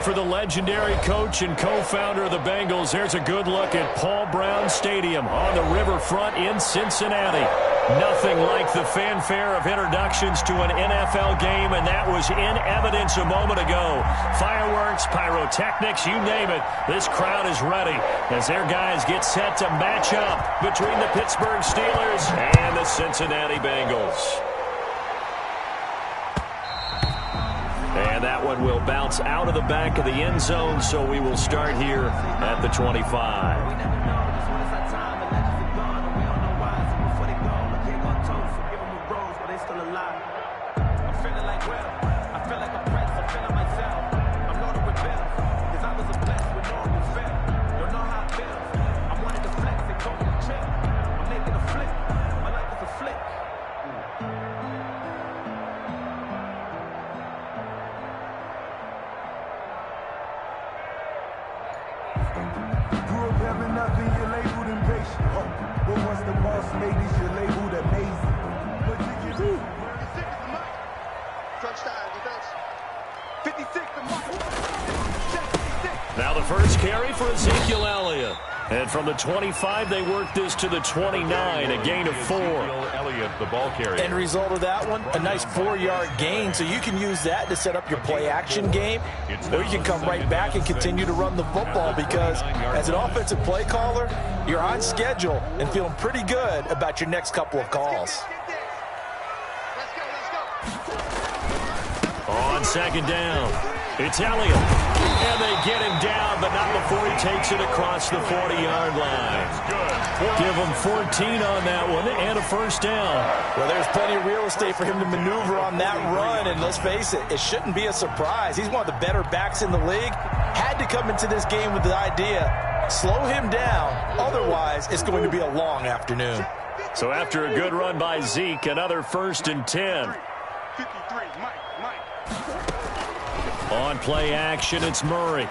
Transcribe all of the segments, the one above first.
For the legendary coach and co-founder of the Bengals, there's a good look at Paul Brown Stadium on the riverfront in Cincinnati. Nothing like the fanfare of introductions to an NFL game, and that was in evidence a moment ago. Fireworks, pyrotechnics, you name it. This crowd is ready as their guys get set to match up between the Pittsburgh Steelers and the Cincinnati Bengals. And that one will bounce out of the back of the end zone, so we will start here at the 25. Now the first carry for Ezekiel Elliott. And from the 25, they work this to the 29, a gain of 4. Elliott, the ball carrier. End result of that one, a nice 4-yard gain. So you can use that to set up your play-action game. Or you can come right back and continue to run the football because as an offensive play caller, you're on schedule and feeling pretty good about your next couple of calls. On second down, it's Elliott. And they get him down, but not before he takes it across the 40-yard line. Give him 14 on that one and a first down. Well, there's plenty of real estate for him to maneuver on that run, and let's face it, it shouldn't be a surprise. He's one of the better backs in the league. Had to come into this game with the idea, slow him down, otherwise it's going to be a long afternoon. So after a good run by Zeke, another 1st and 10. On play action, it's Murray.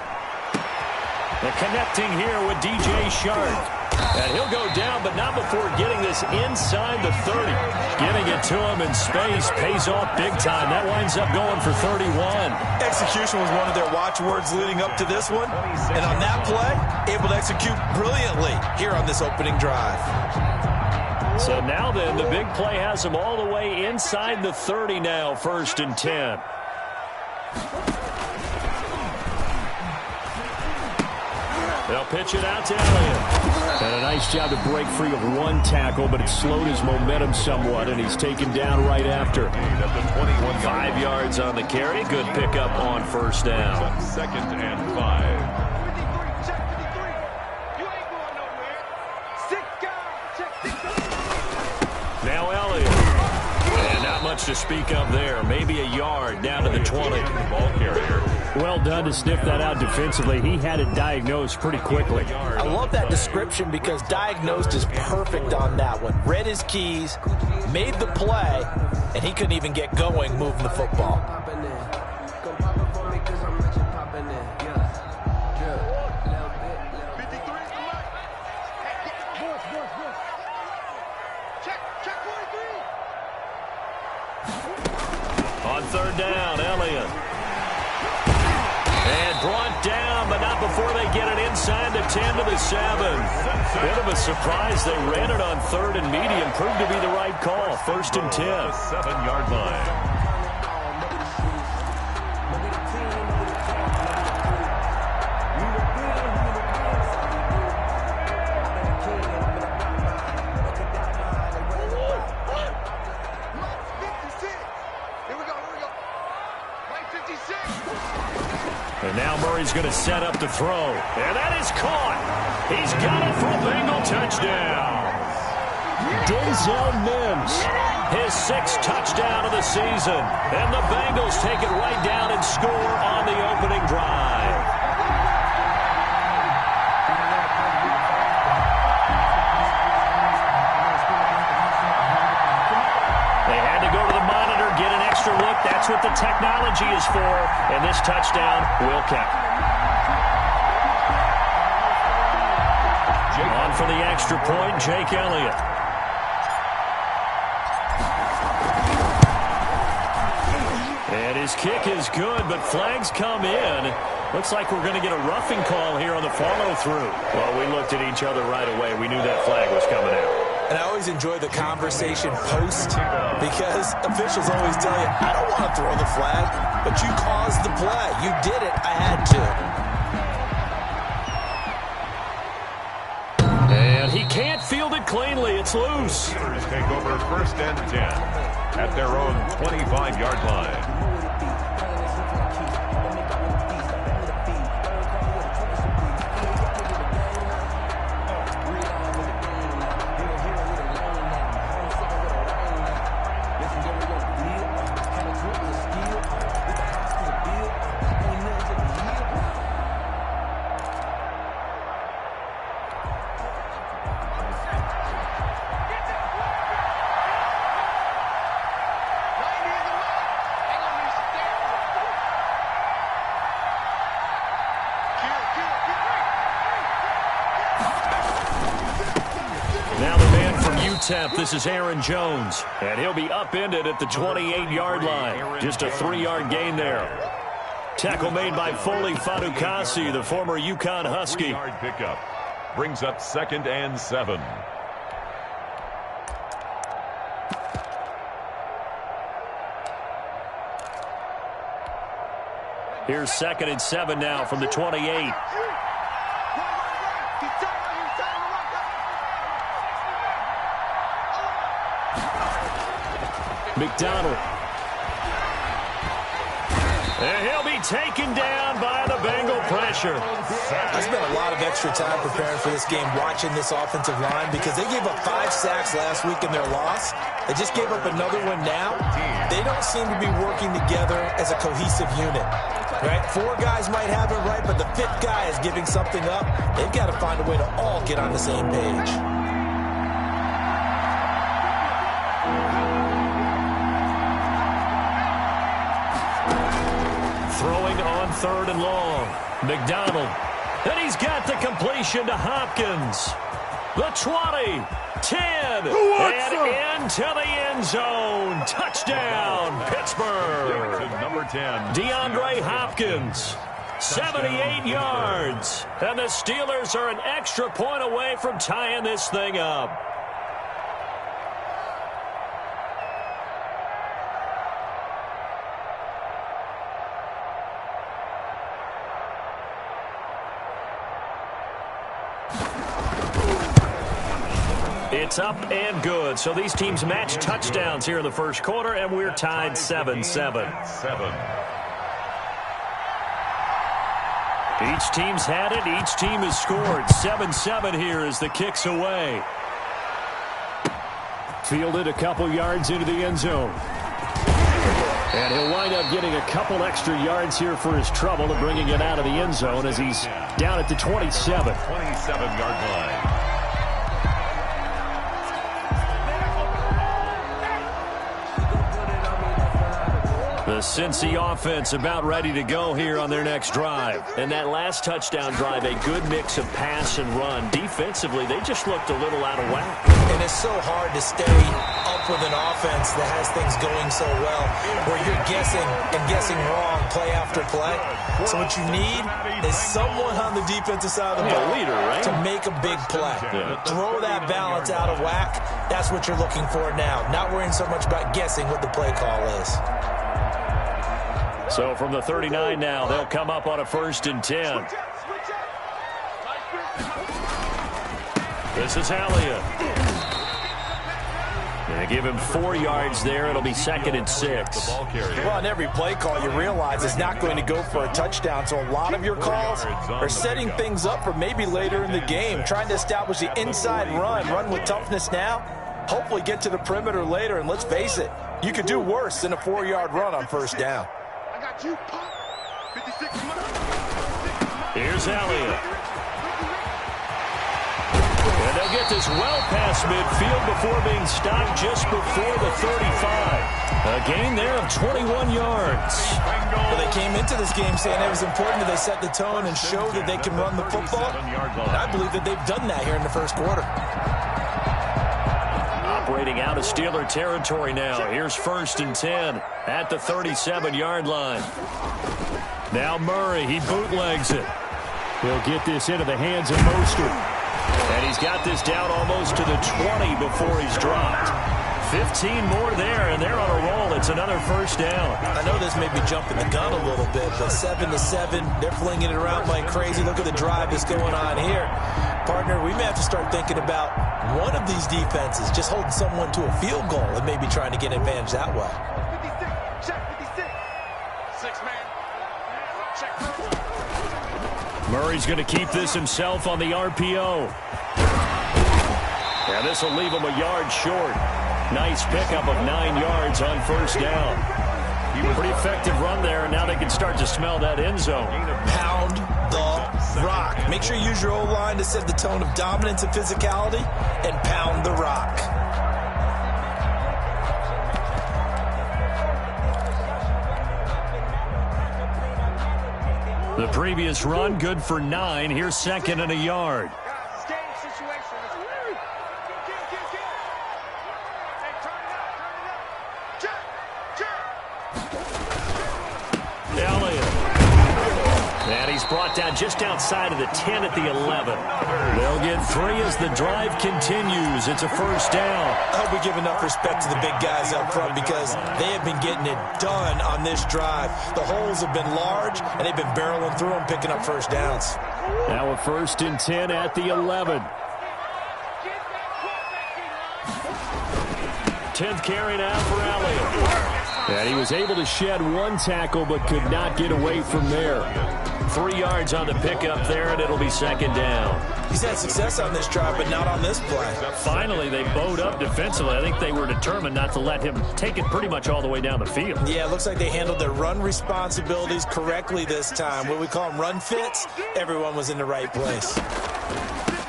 They're connecting here with DJ Shark. And he'll go down, but not before getting this inside the 30. Getting it to him in space pays off big time. That winds up going for 31. Execution was one of their watchwords leading up to this one. And on that play, able to execute brilliantly here on this opening drive. So now then, the big play has him all the way inside the 30 now, 1st and 10. They'll pitch it out to Elliott. And a nice job to break free of one tackle, but it slowed his momentum somewhat, and he's taken down right after. 5 yards on the carry. Good pickup on first down. 2nd and 5. Now Elliott. And not much to speak of there. Maybe a yard down to the 20. Ball carrier. Well done to sniff that out defensively. He had it diagnosed pretty quickly. I love that description because diagnosed is perfect on that one. Read his keys, made the play, and he couldn't even get going moving the football. On 3rd down, Elliott. And brought down, but not before they get it inside the 10 to the 7. Bit of a surprise. They ran it on 3rd and medium. Proved to be the right call. 1st and 10. 7-yard line. And now Murray's going to set up to throw. And that is caught. He's got it for a Bengal touchdown. Denzel Mims, his 6th touchdown of the season. And the Bengals take it right down and score on the opening drive. They had to go to the monitor, get an extra look. That's what the technology is for. And this touchdown will count. On for the extra point, Jake Elliott. And his kick is good, but flags come in. Looks like we're going to get a roughing call here on the follow-through. Well, we looked at each other right away. We knew that flag was coming out. And I always enjoy the conversation post because officials always tell you, I don't want to throw the flag, but you caused the play. You did it. I had to. And he can't field it cleanly. It's loose. Steelers take over 1st and 10 at their own 25-yard line. This is Aaron Jones, and he'll be upended at the 28-yard line. Just a 3-yard gain there. Tackle made by Foley Fadukasi, the former UConn Husky. 3-yard pickup brings up 2nd and 7. Here's 2nd and 7 now from the 28. McDonald. And he'll be taken down by the Bengal pressure. I spent a lot of extra time preparing for this game watching this offensive line because they gave up 5 sacks last week in their loss. They just gave up another one now. They don't seem to be working together as a cohesive unit. Right? 4 guys might have it right, but the 5th guy is giving something up. They've got to find a way to all get on the same page. Throwing on 3rd and long. McDonald. And he's got the completion to Hopkins. The 20, 10, and into the end zone. Touchdown, Pittsburgh. Number 10. DeAndre Hopkins, 78 yards. And the Steelers are an extra point away from tying this thing up. It's up and good. So these teams match touchdowns here in the first quarter, and we're tied 7-7. Each team's had it. Each team has scored. 7-7 here as the kick's away. Fielded a couple yards into the end zone. And he'll wind up getting a couple extra yards here for his trouble and bringing it out of the end zone as he's down at the 27. 27-yard line. The Cincy offense about ready to go here on their next drive. And that last touchdown drive, a good mix of pass and run. Defensively, they just looked a little out of whack. And it's so hard to stay up with an offense that has things going so well, where you're guessing and guessing wrong play after play. So what you need is someone on the defensive side of the ball leader, right? to make a big play. Yeah. Throw that balance out of whack. That's what you're looking for now. Not worrying so much about guessing what the play call is. So from the 39 now, they'll come up on a 1st and 10. This is Elliott. They give him 4 yards there. It'll be 2nd and 6. Well, on every play call, you realize it's not going to go for a touchdown. So a lot of your calls are setting things up for maybe later in the game, trying to establish the inside run with toughness now, hopefully get to the perimeter later. And let's face it, you could do worse than a 4-yard run on 1st down. Here's Elliott. And they'll get this well past midfield before being stopped just before the 35. A gain there of 21 yards. Well, they came into this game saying it was important that they set the tone and show that they can run the football. And I believe that they've done that here in the first quarter. Operating out of Steeler territory now. Here's 1st and 10 at the 37-yard line. Now Murray, he bootlegs it. He'll get this into the hands of Mostert. And he's got this down almost to the 20 before he's dropped. 15 more there, and they're on a roll. It's another first down. I know this may be jumping the gun a little bit, but 7-7, they're flinging it around like crazy. Look at the drive that's going on here. Partner, we may have to start thinking about one of these defenses just holding someone to a field goal and maybe trying to get an advantage that way. Murray's going to keep this himself on the RPO. Yeah, this will leave him a yard short. Nice pickup of 9 yards on first down. Pretty effective run there, and now they can start to smell that end zone. Pound the rock. Make sure you use your O-line to set the tone of dominance and physicality, and pound the rock. The previous run, good for 9. Here's second and a yard. Brought down just outside of the 10 at the 11. They'll get 3 as the drive continues. It's a first down. I hope we give enough respect to the big guys up front because they have been getting it done on this drive. The holes have been large, and they've been barreling through them, picking up first downs. Now a 1st and 10 at the 11. 10th carry now for Elliott. And he was able to shed 1 tackle but could not get away from there. 3 yards on the pickup there, and it'll be second down. He's had success on this drive, but not on this play. Finally, they bowed up defensively. I think they were determined not to let him take it pretty much all the way down the field. Yeah, it looks like they handled their run responsibilities correctly this time. What we call them run fits, everyone was in the right place.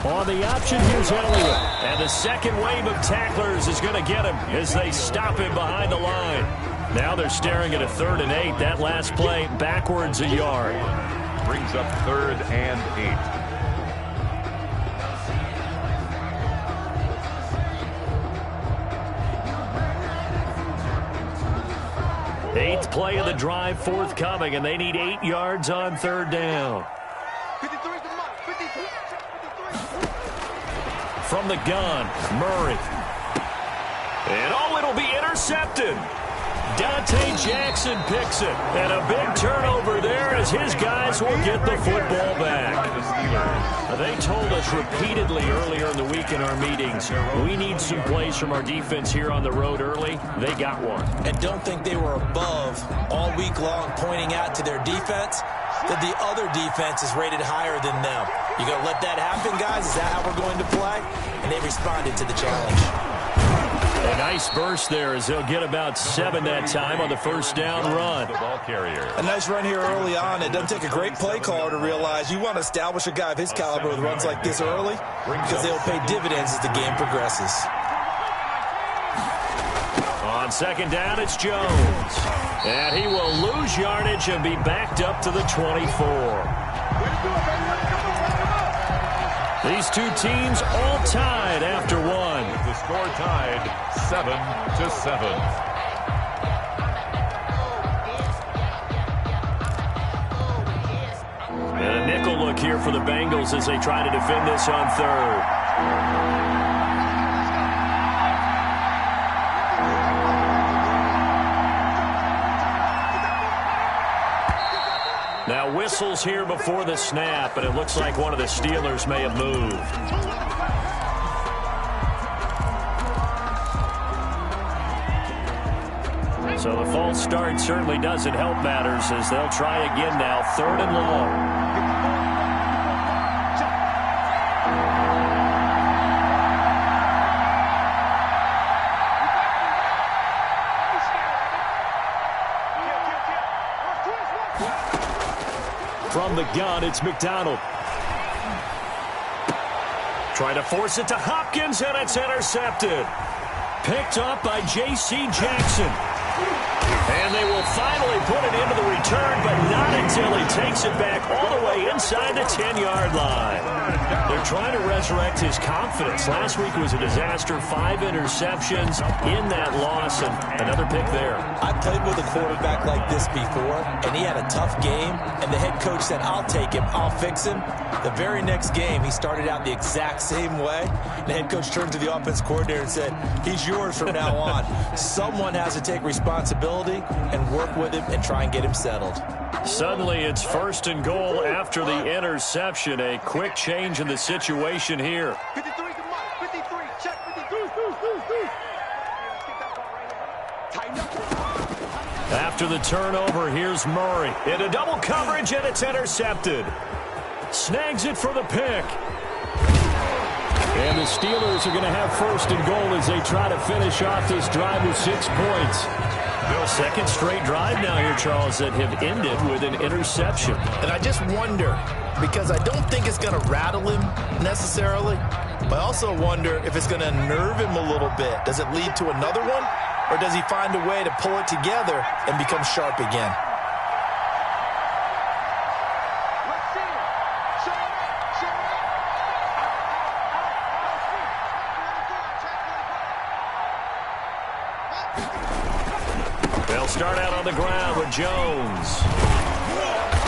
On the option, here's Elliott. And the second wave of tacklers is going to get him as they stop him behind the line. Now they're staring at a 3rd and 8. That last play backwards a yard. Brings up 3rd and 8. 8th play of the drive forthcoming, and they need 8 yards on 3rd down. From the gun, Murray. And it'll be intercepted. Dante Jackson picks it. And a big turnover there as his guys will get the football back. They told us repeatedly earlier in the week in our meetings, we need some plays from our defense here on the road early. They got one. And don't think they were above all week long pointing out to their defense that the other defense is rated higher than them. You going to let that happen, guys? Is that how we're going to play? And they responded to the challenge. A nice burst there as they'll get about 7 that time on the first down run. The ball carrier. A nice run here early on. It doesn't take a great play caller to realize you want to establish a guy of his caliber with runs like this early because they'll pay dividends as the game progresses. On second down, it's Jones. And he will lose yardage and be backed up to the 24. These two teams all tied after one. The score tied 7-7. And a nickel look here for the Bengals as they try to defend this on 3rd. Now whistles here before the snap, and it looks like one of the Steelers may have moved. So the false start certainly doesn't help matters as they'll try again now, 3rd and long. From the gun, it's McDonald. Trying to force it to Hopkins, and it's intercepted. Picked up by J.C. Jackson. And they will finally put it into the return, but not until he takes it back all the way inside the 10-yard line. They're they're trying to resurrect his confidence. Last week was a disaster, 5 interceptions in that loss, and another pick there. I played with a quarterback like this before, and he had a tough game, and the head coach said, I'll take him, I'll fix him. The very next game, he started out the exact same way. The head coach turned to the offense coordinator and said, he's yours from now on. Someone has to take responsibility and work with him and try and get him settled. Suddenly, it's 1st and goal after the interception. A quick change in the situation here. 53, check 53. After the turnover, here's Murray. Into double coverage, and it's intercepted. Snags it for the pick. And the Steelers are going to have 1st and goal as they try to finish off this drive with 6 points. Second straight drive now here, Charles, that have ended with an interception. And I just wonder, because I don't think it's going to rattle him necessarily, but I also wonder if it's going to unnerve him a little bit. Does it lead to another one, or does he find a way to pull it together and become sharp again? They'll start out on the ground with Jones.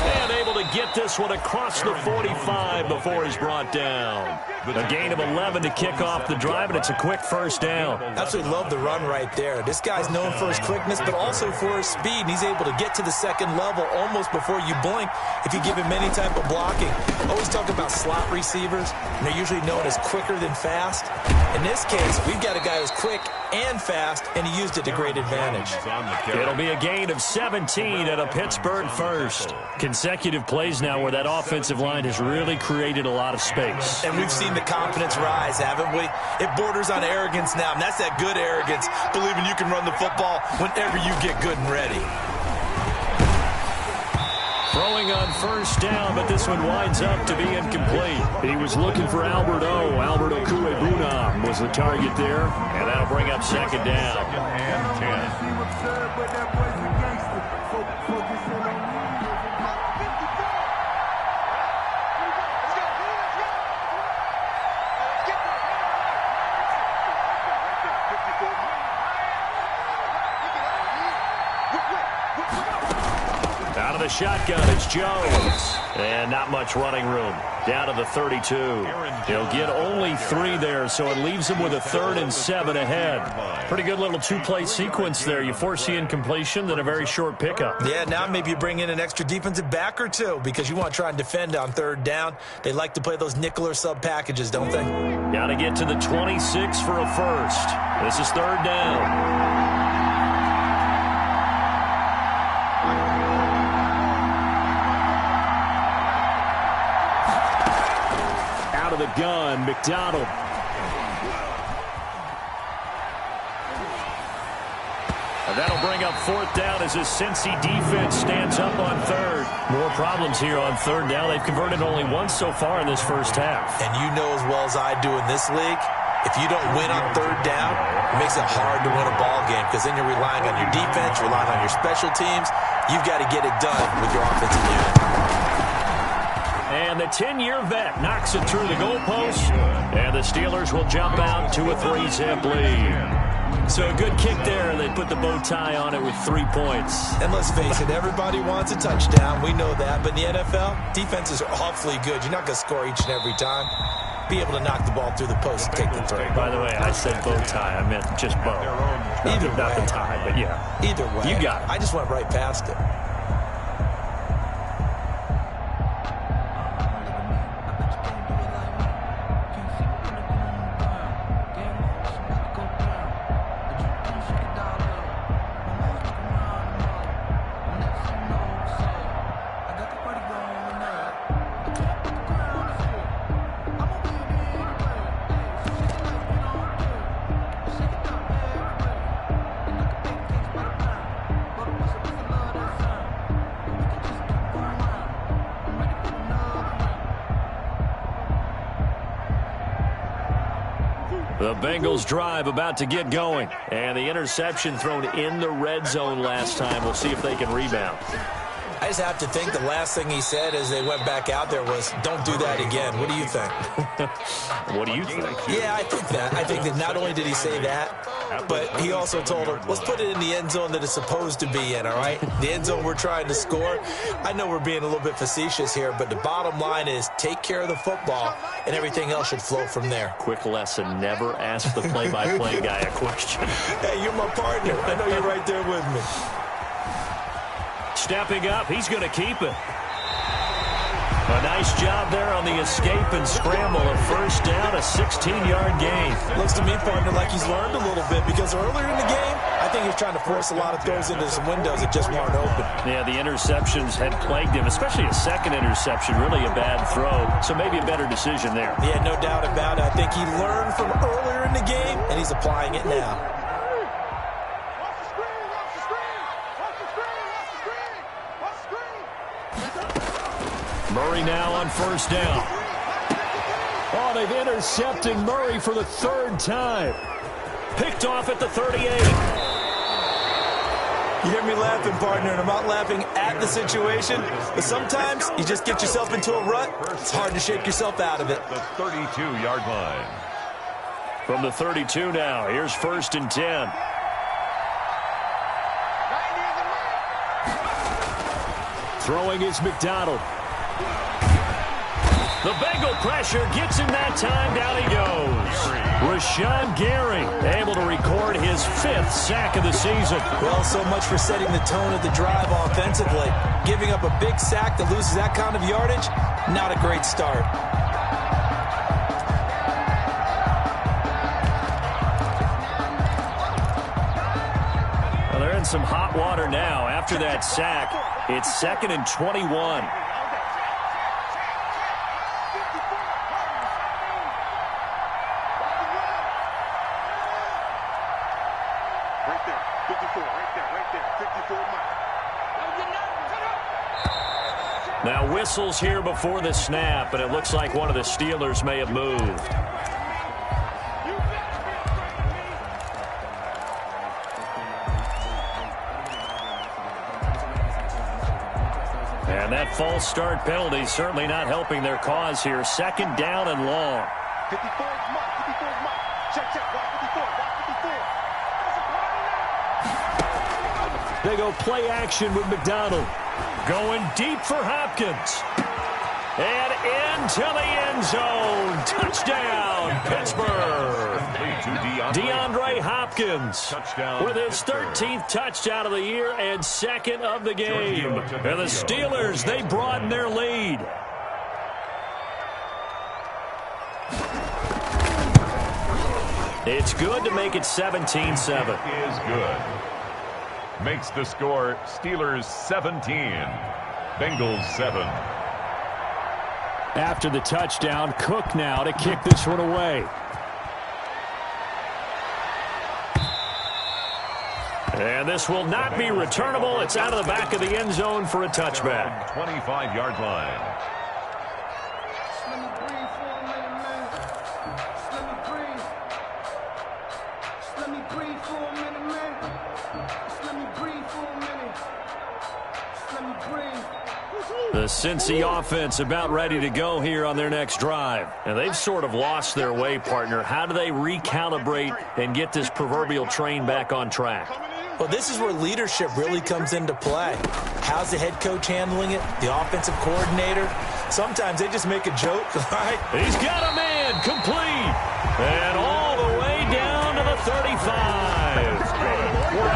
And able to get this one across the 45 before he's brought down. A gain of 11 to kick off the drive, and it's a quick 1st down. Absolutely love the run right there. This guy's known for his quickness, but also for his speed. And he's able to get to the second level almost before you blink if you give him any type of blocking. Always talk about slot receivers, and they're usually known as quicker than fast. In this case, we've got a guy who's quick and fast, and he used it to great advantage. It'll be a gain of 17 and a Pittsburgh 1st. Consecutive plays now where that offensive line has really created a lot of space. And we've seen the confidence rise, haven't we? It borders on arrogance now, and that's that good arrogance, believing you can run the football whenever you get good and ready. Throwing on 1st down, but this one winds up to be incomplete. He was looking for Albert O. Albert Okuebunam was the target there, and that'll bring up 2nd down. And 10. Out of the shotgun, it's Jones. And not much running room. Down to the 32. He'll get only 3 there, so it leaves him with a 3rd and 7 ahead. Pretty good little 2-play sequence there. You force the incompletion, then a very short pickup. Yeah, now maybe you bring in an extra defensive back or 2 because you want to try and defend on 3rd down. They like to play those nickel or sub packages, don't they? Got to get to the 26 for a 1st. This is 3rd down. Out of the gun, McDonald. And that'll bring up 4th down as his Cincy defense stands up on 3rd. More problems here on 3rd down. They've converted only once so far in this 1st half. And you know as well as I do in this league, if you don't win on 3rd down, it makes it hard to win a ball game because then you're relying on your defense, relying on your special teams. You've got to get it done with your offensive unit. And the 10-year vet knocks it through the goalpost. And the Steelers will jump out to a 3-zip lead. So a good kick there. They put the bow tie on it with 3 points. And let's face it, everybody wants a touchdown. We know that. But in the NFL, defenses are awfully good. You're not going to score each and every time. Be able to knock the ball through the post and take the throw. By the way, I said bow tie. I meant just bow. Either way. Not the tie, but yeah. Either way. You got it. I just went right past it. The Bengals drive about to get going. And the interception thrown in the red zone last time. We'll see if they can rebound. I just have to think the last thing he said as they went back out there was, don't do that again. What do you think? What do you think? Yeah, I think that. I think that not only did he say that, but he also told him, let's put it in the end zone that it's supposed to be in, all right? The end zone we're trying to score. I know we're being a little bit facetious here, but the bottom line is take care of the football, and everything else should flow from there. Quick lesson, never ask the play-by-play guy a question. Hey, you're my partner. I know you're right there with me. Stepping up, he's going to keep it. A nice job there on the escape and scramble. A first down, a 16-yard gain. Looks to me, partner, like he's learned a little bit because earlier in the game, I think he was trying to force a lot of throws into some windows that just weren't open. Yeah, the interceptions had plagued him, especially a second interception, really a bad throw. So maybe a better decision there. Yeah, no doubt about it. I think he learned from earlier in the game, and he's applying it now. Murray now on first down. Oh, they've intercepted Murray for the third time. Picked off at the 38. You hear me laughing, partner, and I'm not laughing at the situation, but sometimes you just get yourself into a rut. It's hard to shake yourself out of it. The 32-yard line. From the 32 now, here's first and 10. Throwing is McDonald. The Bengal pressure gets him that time. Down he goes. Rashawn Gary able to record his 5th sack of the season. Well, so much for setting the tone of the drive offensively. Giving up a big sack that loses that kind of yardage, not a great start. Well, they're in some hot water now. After that sack, it's 2nd and 21. Now whistles here before the snap, and it looks like one of the Steelers may have moved. And that false start penalty certainly not helping their cause here. 2nd down and long. 54 is Mike. 54 is Mike. Check, check. Watch 54. Watch 54. They go play action with McDonald. Going deep for Hopkins. And into the end zone. Touchdown, Pittsburgh. DeAndre Hopkins Touchdown, with his Pittsburgh. 13th touchdown of the year and 2nd of the game. And the Steelers, they broaden their lead. It's good to make it 17-7. Is good. Makes the score Steelers 17, Bengals 7. After the touchdown, Cook now to kick this one away. And this will not be returnable. It's out of the back of the end zone for a touchback. 25-yard line. The Cincy offense about ready to go here on their next drive. And they've sort of lost their way, partner. How do they recalibrate and get this proverbial train back on track? Well, this is where leadership really comes into play. How's the head coach handling it? The offensive coordinator? Sometimes they just make a joke, right? He's got a man complete. And all the way down to the 35.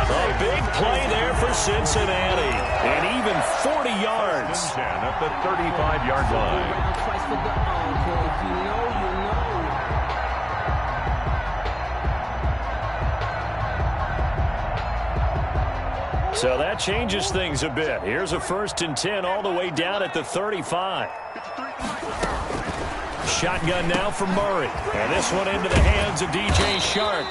A big play there for Cincinnati. And even 40 yards. 10 at the 35-yard line. So that changes things a bit. Here's a 1st and 10 all the way down at the 35. Shotgun now for Murray. And this one into the hands of DJ Shark.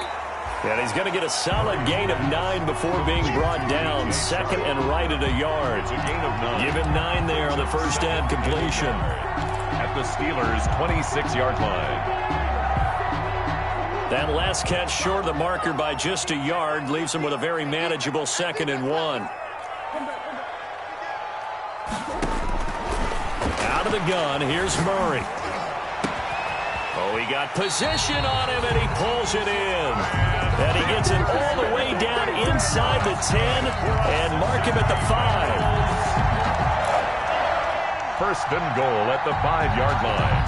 And he's going to get a solid gain of 9 before being brought down. 2nd and right at a yard. It's a gain of 9. Give him 9 there on the first down completion. At the Steelers' 26-yard line. That last catch short of the marker by just a yard leaves him with a very manageable 2nd and 1. out of the gun. Here's Murray. Oh, he got position on him, and he pulls it in. And he gets it all the way down inside the 10 and mark him at the 5. First and goal at the 5-yard line.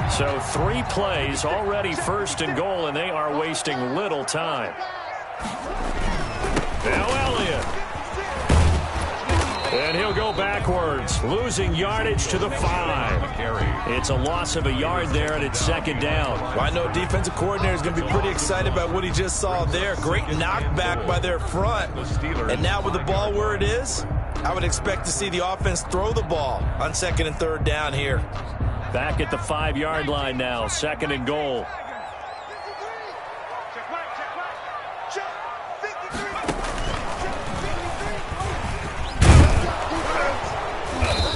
So 3 plays already first and goal, and they are wasting little time. Now Elliott. And he'll go backwards, losing yardage to the 5. It's a loss of a yard there, and it's second down. Well, I know defensive coordinator is going to be pretty excited about what he just saw there. Great knockback by their front. And now with the ball where it is, I would expect to see the offense throw the ball on second and third down here. Back at the 5-yard line now, second and goal.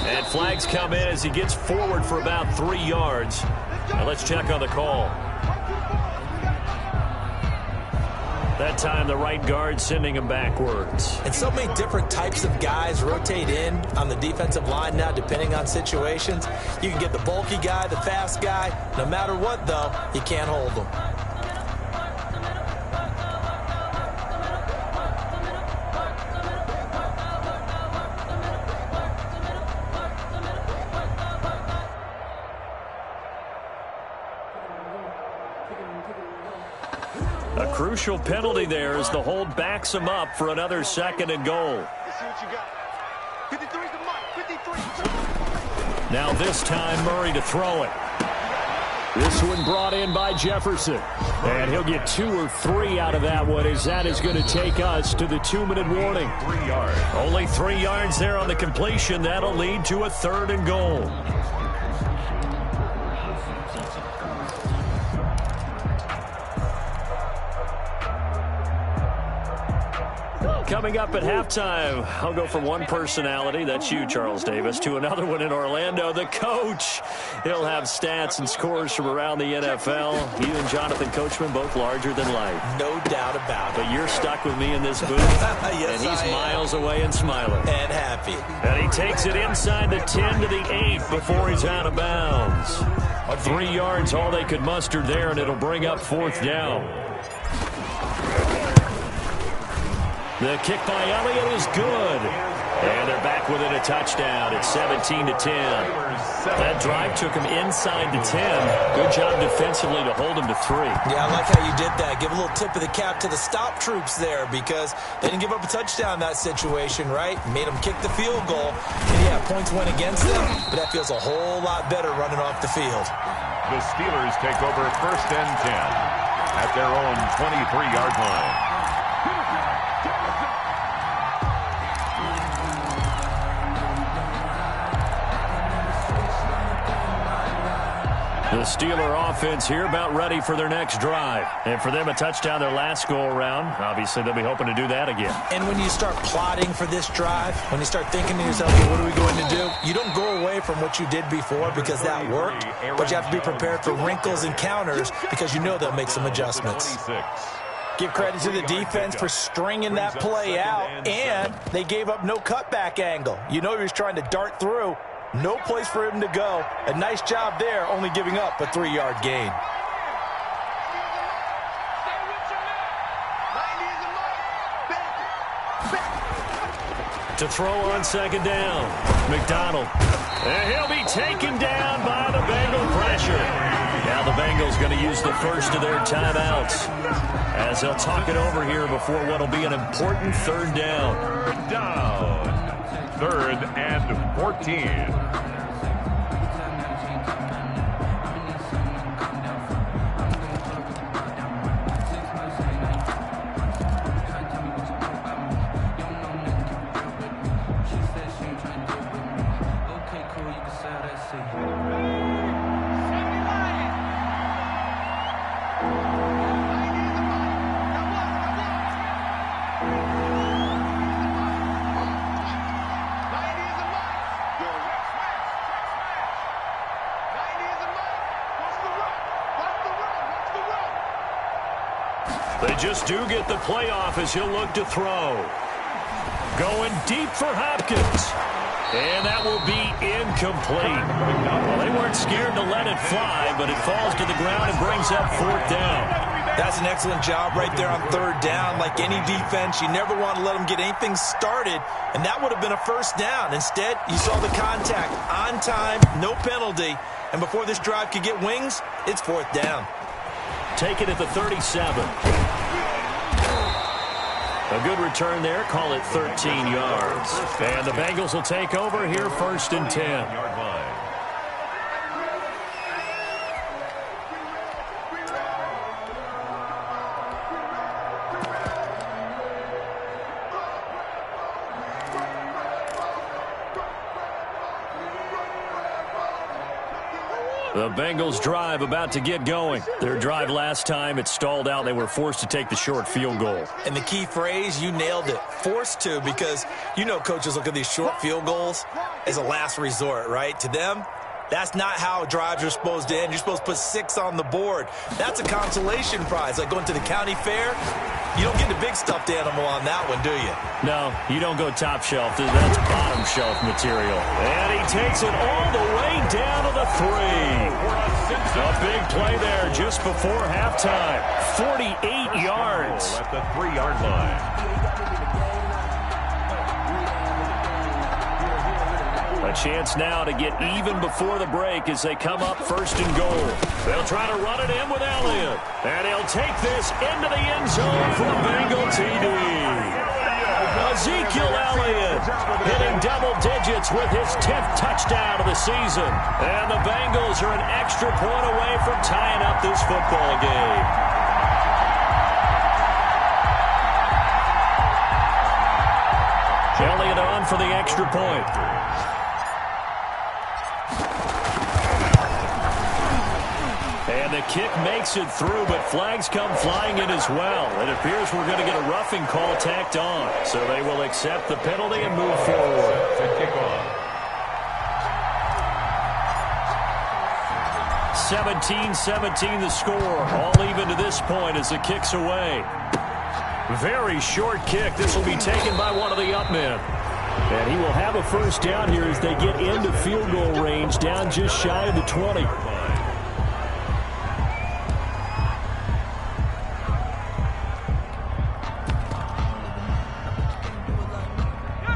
And flags come in as he gets forward for about 3 yards. Now let's check on the call. That time the right guard sending him backwards. And so many different types of guys rotate in on the defensive line now depending on situations. You can get the bulky guy, the fast guy. No matter what, though, you can't hold them. A crucial penalty there as the hold backs him up for another second and goal. Now this time Murray to throw it. This one brought in by Jefferson. And he'll get 2 or 3 out of that one as that is going to take us to the 2-minute warning. 3 yards. Only 3 yards there on the completion. That'll lead to a third and goal. Coming up at halftime, I'll go from one personality, that's you, Charles Davis, to another one in Orlando, the coach. He'll have stats and scores from around the NFL. You and Jonathan Coachman, both larger than life. No doubt about it. But you're stuck with me in this booth, Yes, and he's miles away and smiling. And happy. And he takes it inside the 10 to the 8 before he's out of bounds. 3 yards, all they could muster there, and it'll bring up 4th down. The kick by Elliott is good. And they're back within a touchdown. It's 17-10. That drive took him inside the 10. Good job defensively to hold him to 3. Yeah, I like how you did that. Give a little tip of the cap to the stop troops there because they didn't give up a touchdown in that situation, right? Made them kick the field goal. And yeah, points went against them, but that feels a whole lot better running off the field. The Steelers take over first and 10 at their own 23-yard line. The Steeler offense here about ready for their next drive. And for them, a touchdown their last go-around. Obviously, they'll be hoping to do that again. And when you start plotting for this drive, when you start thinking to yourself, hey, what are we going to do? You don't go away from what you did before because that worked. But you have to be prepared for wrinkles and counters because you know they'll make some adjustments. Give credit to the defense for stringing that play out. And they gave up no cutback angle. You know he was trying to dart through. No place for him to go. A nice job there, only giving up a 3-yard gain. To throw on second down, McDonald. And he'll be taken down by the Bengal pressure. Now the Bengals going to use the first of their timeouts as they'll talk it over here before what will be an important third down. Down. 3rd and 14. They just do get the playoff as he'll look to throw. Going deep for Hopkins. And that will be incomplete. Well, they weren't scared to let it fly, but it falls to the ground and brings up 4th down. That's an excellent job right there on 3rd down. Like any defense, you never want to let them get anything started, and that would have been a 1st down. Instead, you saw the contact on time, no penalty, and before this drive could get wings, it's 4th down. Take it at the 37. A good return there. Call it 13 yards. And the Bengals will take over here 1st and 10. The Bengals drive about to get going. Their drive last time, it stalled out. They were forced to take the short field goal. And the key phrase, you nailed it. Forced to, because you know coaches look at these short field goals as a last resort, right? To them, that's not how drives are supposed to end. You're supposed to put 6 on the board. That's a consolation prize. Like going to the county fair, you don't get the big stuffed animal on that one, do you? No, you don't go top shelf. That's bottom shelf material. And he takes it all the way down to the 3. A big play there just before halftime. 48 yards. At the 3-yard line. A chance now to get even before the break as they come up 1st and goal. They'll try to run it in with Elliott. And he'll take this into the end zone for a Bengal TD. Ezekiel Elliott hitting double digits with his 10th touchdown of the season. And the Bengals are an extra point away from tying up this football game. Elliott on for the extra point. And the kick makes it through, but flags come flying in as well. It appears we're going to get a roughing call tacked on. So they will accept the penalty and move forward. Kick off. 17-17 the score. All even to this point as the kick's away. Very short kick. This will be taken by one of the up men. And he will have a 1st down here as they get into field goal range, down just shy of the 20.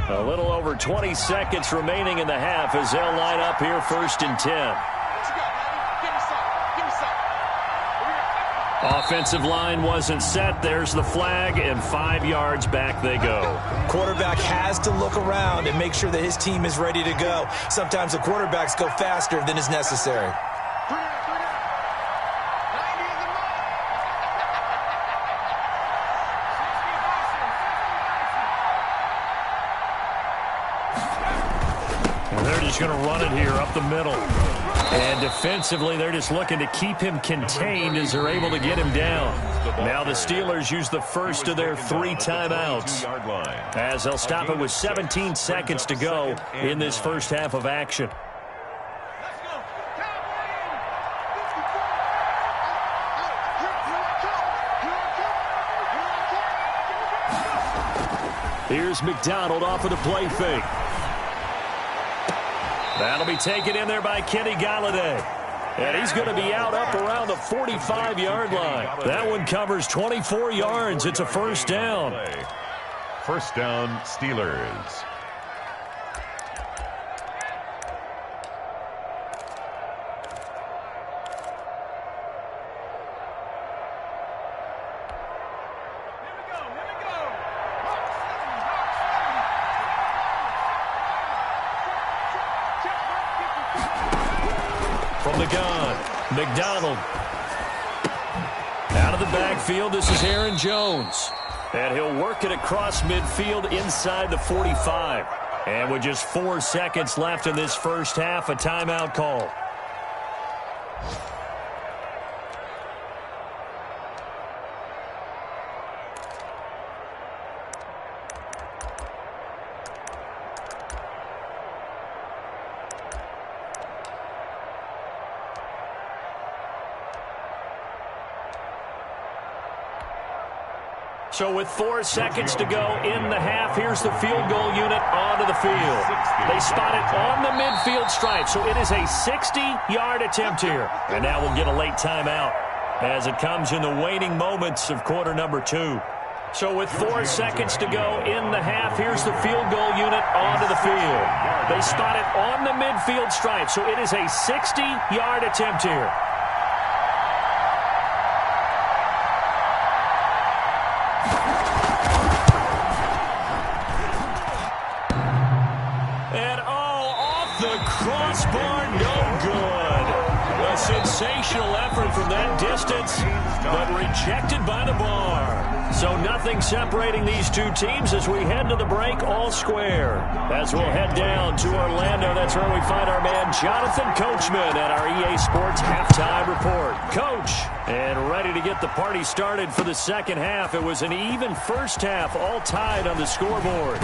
A little over 20 seconds remaining in the half as they'll line up here 1st and 10. Offensive line wasn't set. There's the flag, and 5 yards back they go. Quarterback has to look around and make sure that his team is ready to go. Sometimes the quarterbacks go faster than is necessary. They're just going to run it here up the middle. And defensively, they're just looking to keep him contained as they're able to get him down. Now the Steelers use the first of their 3 timeouts as they'll stop it with 17 seconds to go in this first half of action. Here's McDonald off of the play fake. That'll be taken in there by Kenny Galladay. And he's going to be out up around the 45-yard line. That one covers 24 yards. It's a 1st down. 1st down, Steelers. From the gun, McDonald. Out of the backfield, this is Aaron Jones. And he'll work it across midfield inside the 45. And with just 4 seconds left in this first half, a timeout call. So with 4 seconds to go in the half, here's the field goal unit onto the field. They spot it on the midfield stripe, so it is a 60-yard attempt here. And now we'll get a late timeout as it comes in the waning moments of quarter number 2. So with 4 seconds to go in the half, here's the field goal unit onto the field. They spot it on the midfield stripe, so it is a 60-yard attempt here. And off the crossbar, no good. A sensational effort from that distance, but rejected by the bar. So nothing separating these two teams as we head to the break all square. As we'll head down to Orlando, that's where we find our man Jonathan Coachman at our EA Sports Halftime Report. Coach, and ready to get the party started for the second half. It was an even first half, all tied on the scoreboard.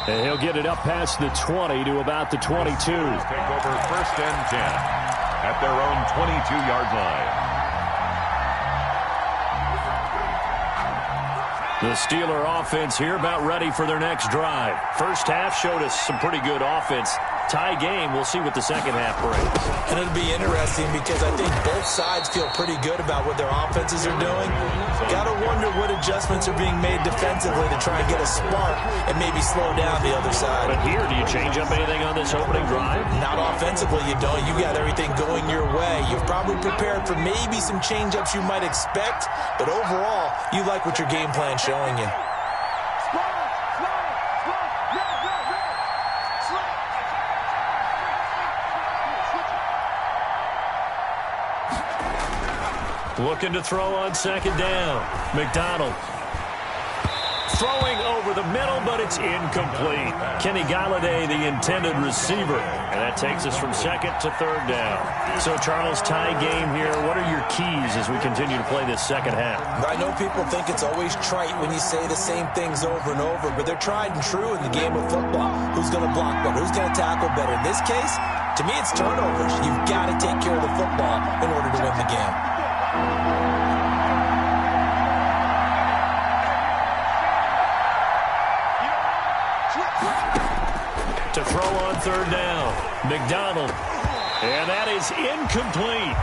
And he'll get it up past the 20 to about the 22. Take over first and 10 at their own 22-yard line. The Steeler offense here about ready for their next drive. First half showed us some pretty good offense. Tie game. We'll see what the second half brings. And it'll be interesting because I think both sides feel pretty good about what their offenses are doing. Got to wonder what adjustments are being made defensively to try and get a spark and maybe slow down the other side. But here, do you change up anything on this opening drive? Not offensively, you don't. You got everything going your way. You've probably prepared for maybe some change-ups you might expect, but overall, you like what your game plan's showing you. Looking to throw on second down. McDonald. Throwing over the middle, but it's incomplete. Kenny Galladay, the intended receiver. And that takes us from second to third down. So, Charles, tie game here. What are your keys as we continue to play this second half? I know people think it's always trite when you say the same things over and over, but they're tried and true in the game of football. Who's going to block better? Who's going to tackle better? In this case, to me, it's turnovers. You've got to take care of the football in order to win the game. To throw on third down, McDonald. And that is incomplete.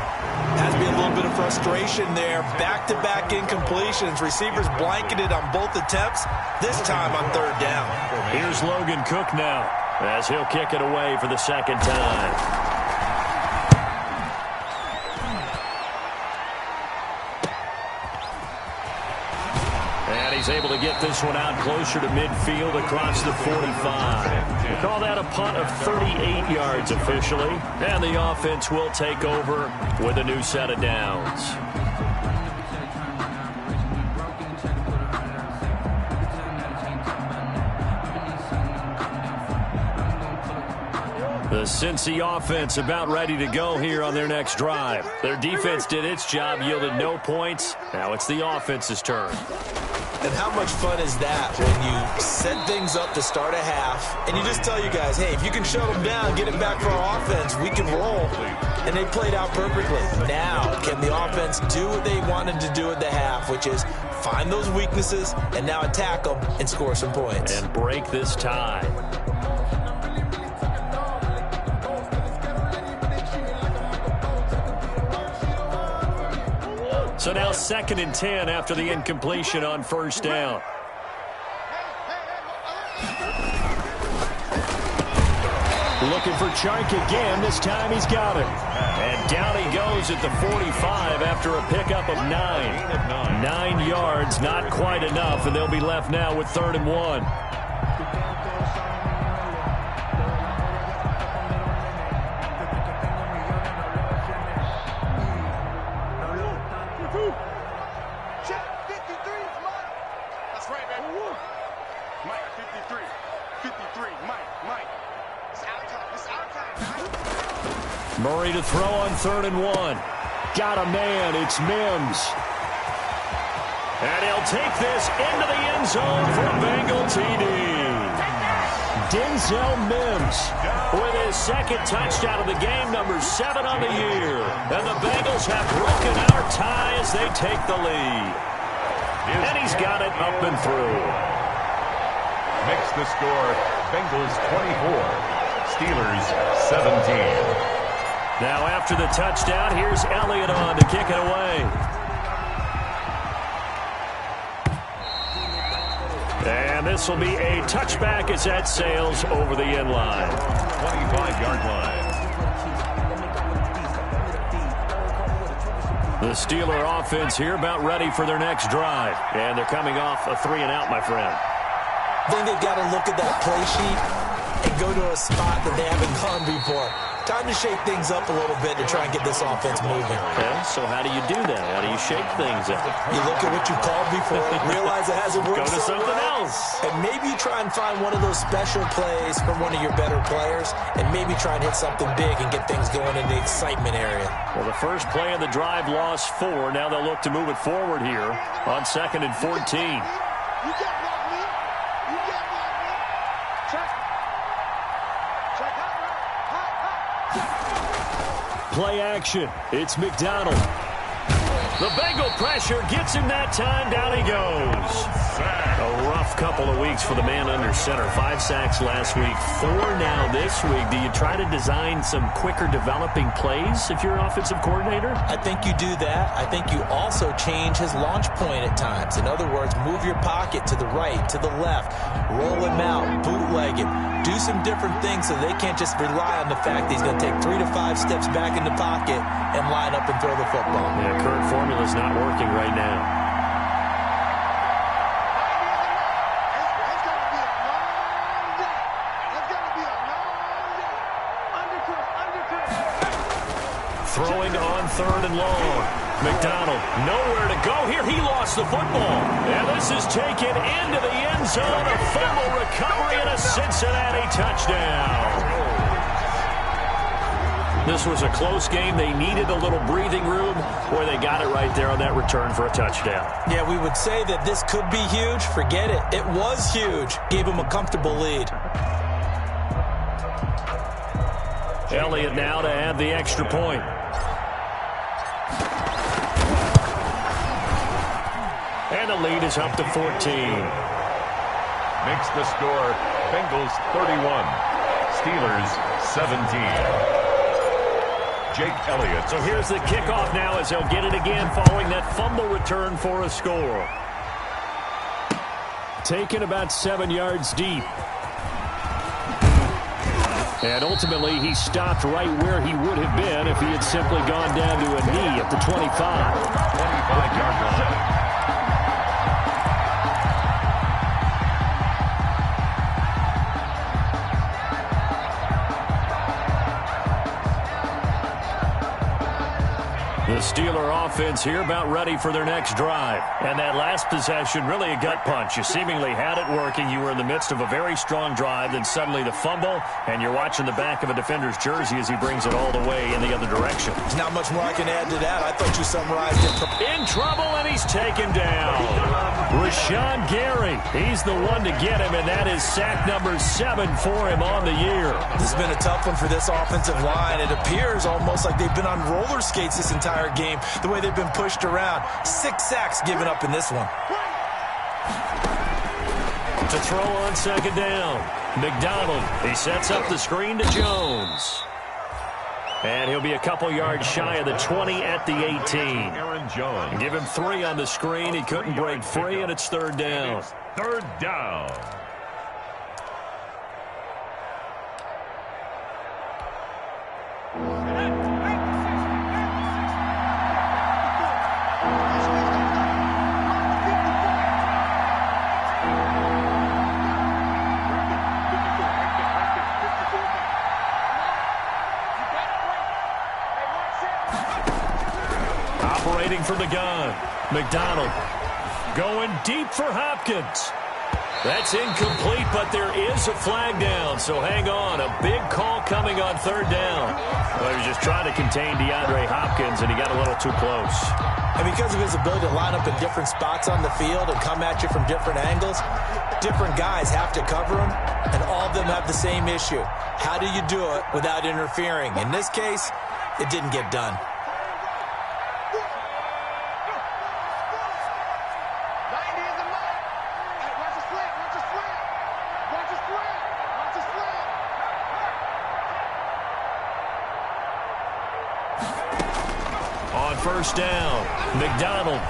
Has to be a little bit of frustration there. Back-to-back incompletions. Receivers blanketed on both attempts, this time on third down. Here's Logan Cook now as he'll kick it away for the second time. He's able to get this one out closer to midfield across the 45. We'll call that a punt of 38 yards officially. And the offense will take over with a new set of downs. The Cincy offense about ready to go here on their next drive. Their defense did its job, yielded no points. Now it's the offense's turn. And how much fun is that when you set things up to start a half and you just tell you guys, hey, if you can shut them down, get it back for our offense, we can roll. And they played out perfectly. Now, can the offense do what they wanted to do at the half, which is find those weaknesses and now attack them and score some points. And break this tie. So now 2nd and 10 after the incompletion on first down. Looking for Chark again. This time he's got it. And down he goes at the 45 after a pickup of 9. 9 yards, not quite enough, and they'll be left now with 3rd and 1. Murray to throw on 3rd and 1. Got a man. It's Mims. And he'll take this into the end zone for a Bengal TD. Denzel Mims with his 2nd touchdown of the game, number 7 on the year. And the Bengals have broken our tie as they take the lead. And he's got it up and through. Makes the score Bengals 24, Steelers 17. Now after the touchdown, here's Elliott on to kick it away. And this will be a touchback as that sails over the end line. 25-yard line. The Steeler offense here about ready for their next drive. And they're coming off a 3-and-out, my friend. I think they've got to look at that play sheet and go to a spot that they haven't gone before. Time to shake things up a little bit to try and get this offense moving. Okay, so how do you do that? How do you shake things up? You look at what you called before, realize it hasn't worked. Go to something else. And maybe you try and find one of those special plays from one of your better players, and maybe try and hit something big and get things going in the excitement area. Well, the first play of the drive lost 4. Now they'll look to move it forward here on 2nd and 14. You got block me. You got block me. Check. Check hot. Play action. It's McDonald. The Bengal pressure gets him that time. Down he goes. A rough couple of weeks for the man under center. 5 sacks last week, 4 now this week. Do you try to design some quicker developing plays if you're an offensive coordinator? I think you do that. I think you also change his launch point at times. In other words, move your pocket to the right, to the left, roll him out, bootleg him, do some different things so they can't just rely on the fact that he's going to take 3 to 5 steps back in the pocket and line up and throw the football. Yeah, current formula's not working right now. Throwing on 3rd and long. McDonald, nowhere to go here. He lost the football. And this is taken into the end zone. A fumble recovery and a Cincinnati touchdown. This was a close game. They needed a little breathing room. Boy, they got it right there on that return for a touchdown. Yeah, we would say that this could be huge. Forget it. It was huge. Gave him a comfortable lead. Elliott now to add the extra point. And the lead is up to 14. Makes the score Bengals 31, Steelers 17. Jake Elliott. So here's the kickoff now as they'll get it again following that fumble return for a score. Taken about 7 yards deep. And ultimately, he stopped right where he would have been if he had simply gone down to a knee at the 25. 25-yard line. The Steeler offense here about ready for their next drive. And that last possession, really a gut punch. You seemingly had it working. You were in the midst of a very strong drive. Then suddenly the fumble, and you're watching the back of a defender's jersey as he brings it all the way in the other direction. There's not much more I can add to that. I thought you summarized it. In trouble, and he's taken down. Rashawn Gary, he's the one to get him, and that is sack number 7 for him on the year. This has been a tough one for this offensive line. It appears almost like they've been on roller skates this entire game, the way they've been pushed around. 6 sacks given up in this one. To throw on 2nd down, McDonald, he sets up the screen to Jones. And he'll be a couple yards shy of the 20 at the 18. Aaron Jones. Give him 3 on the screen. He couldn't break free, and it's 3rd down. 3rd down. Operating from the gun, McDonald going deep for Hopkins. That's incomplete, but there is a flag down, so hang on. A big call coming on 3rd down. Well, he was just trying to contain DeAndre Hopkins, and he got a little too close. And because of his ability to line up in different spots on the field and come at you from different angles, different guys have to cover him, and all of them have the same issue. How do you do it without interfering? In this case, it didn't get done. On first down, McDonald.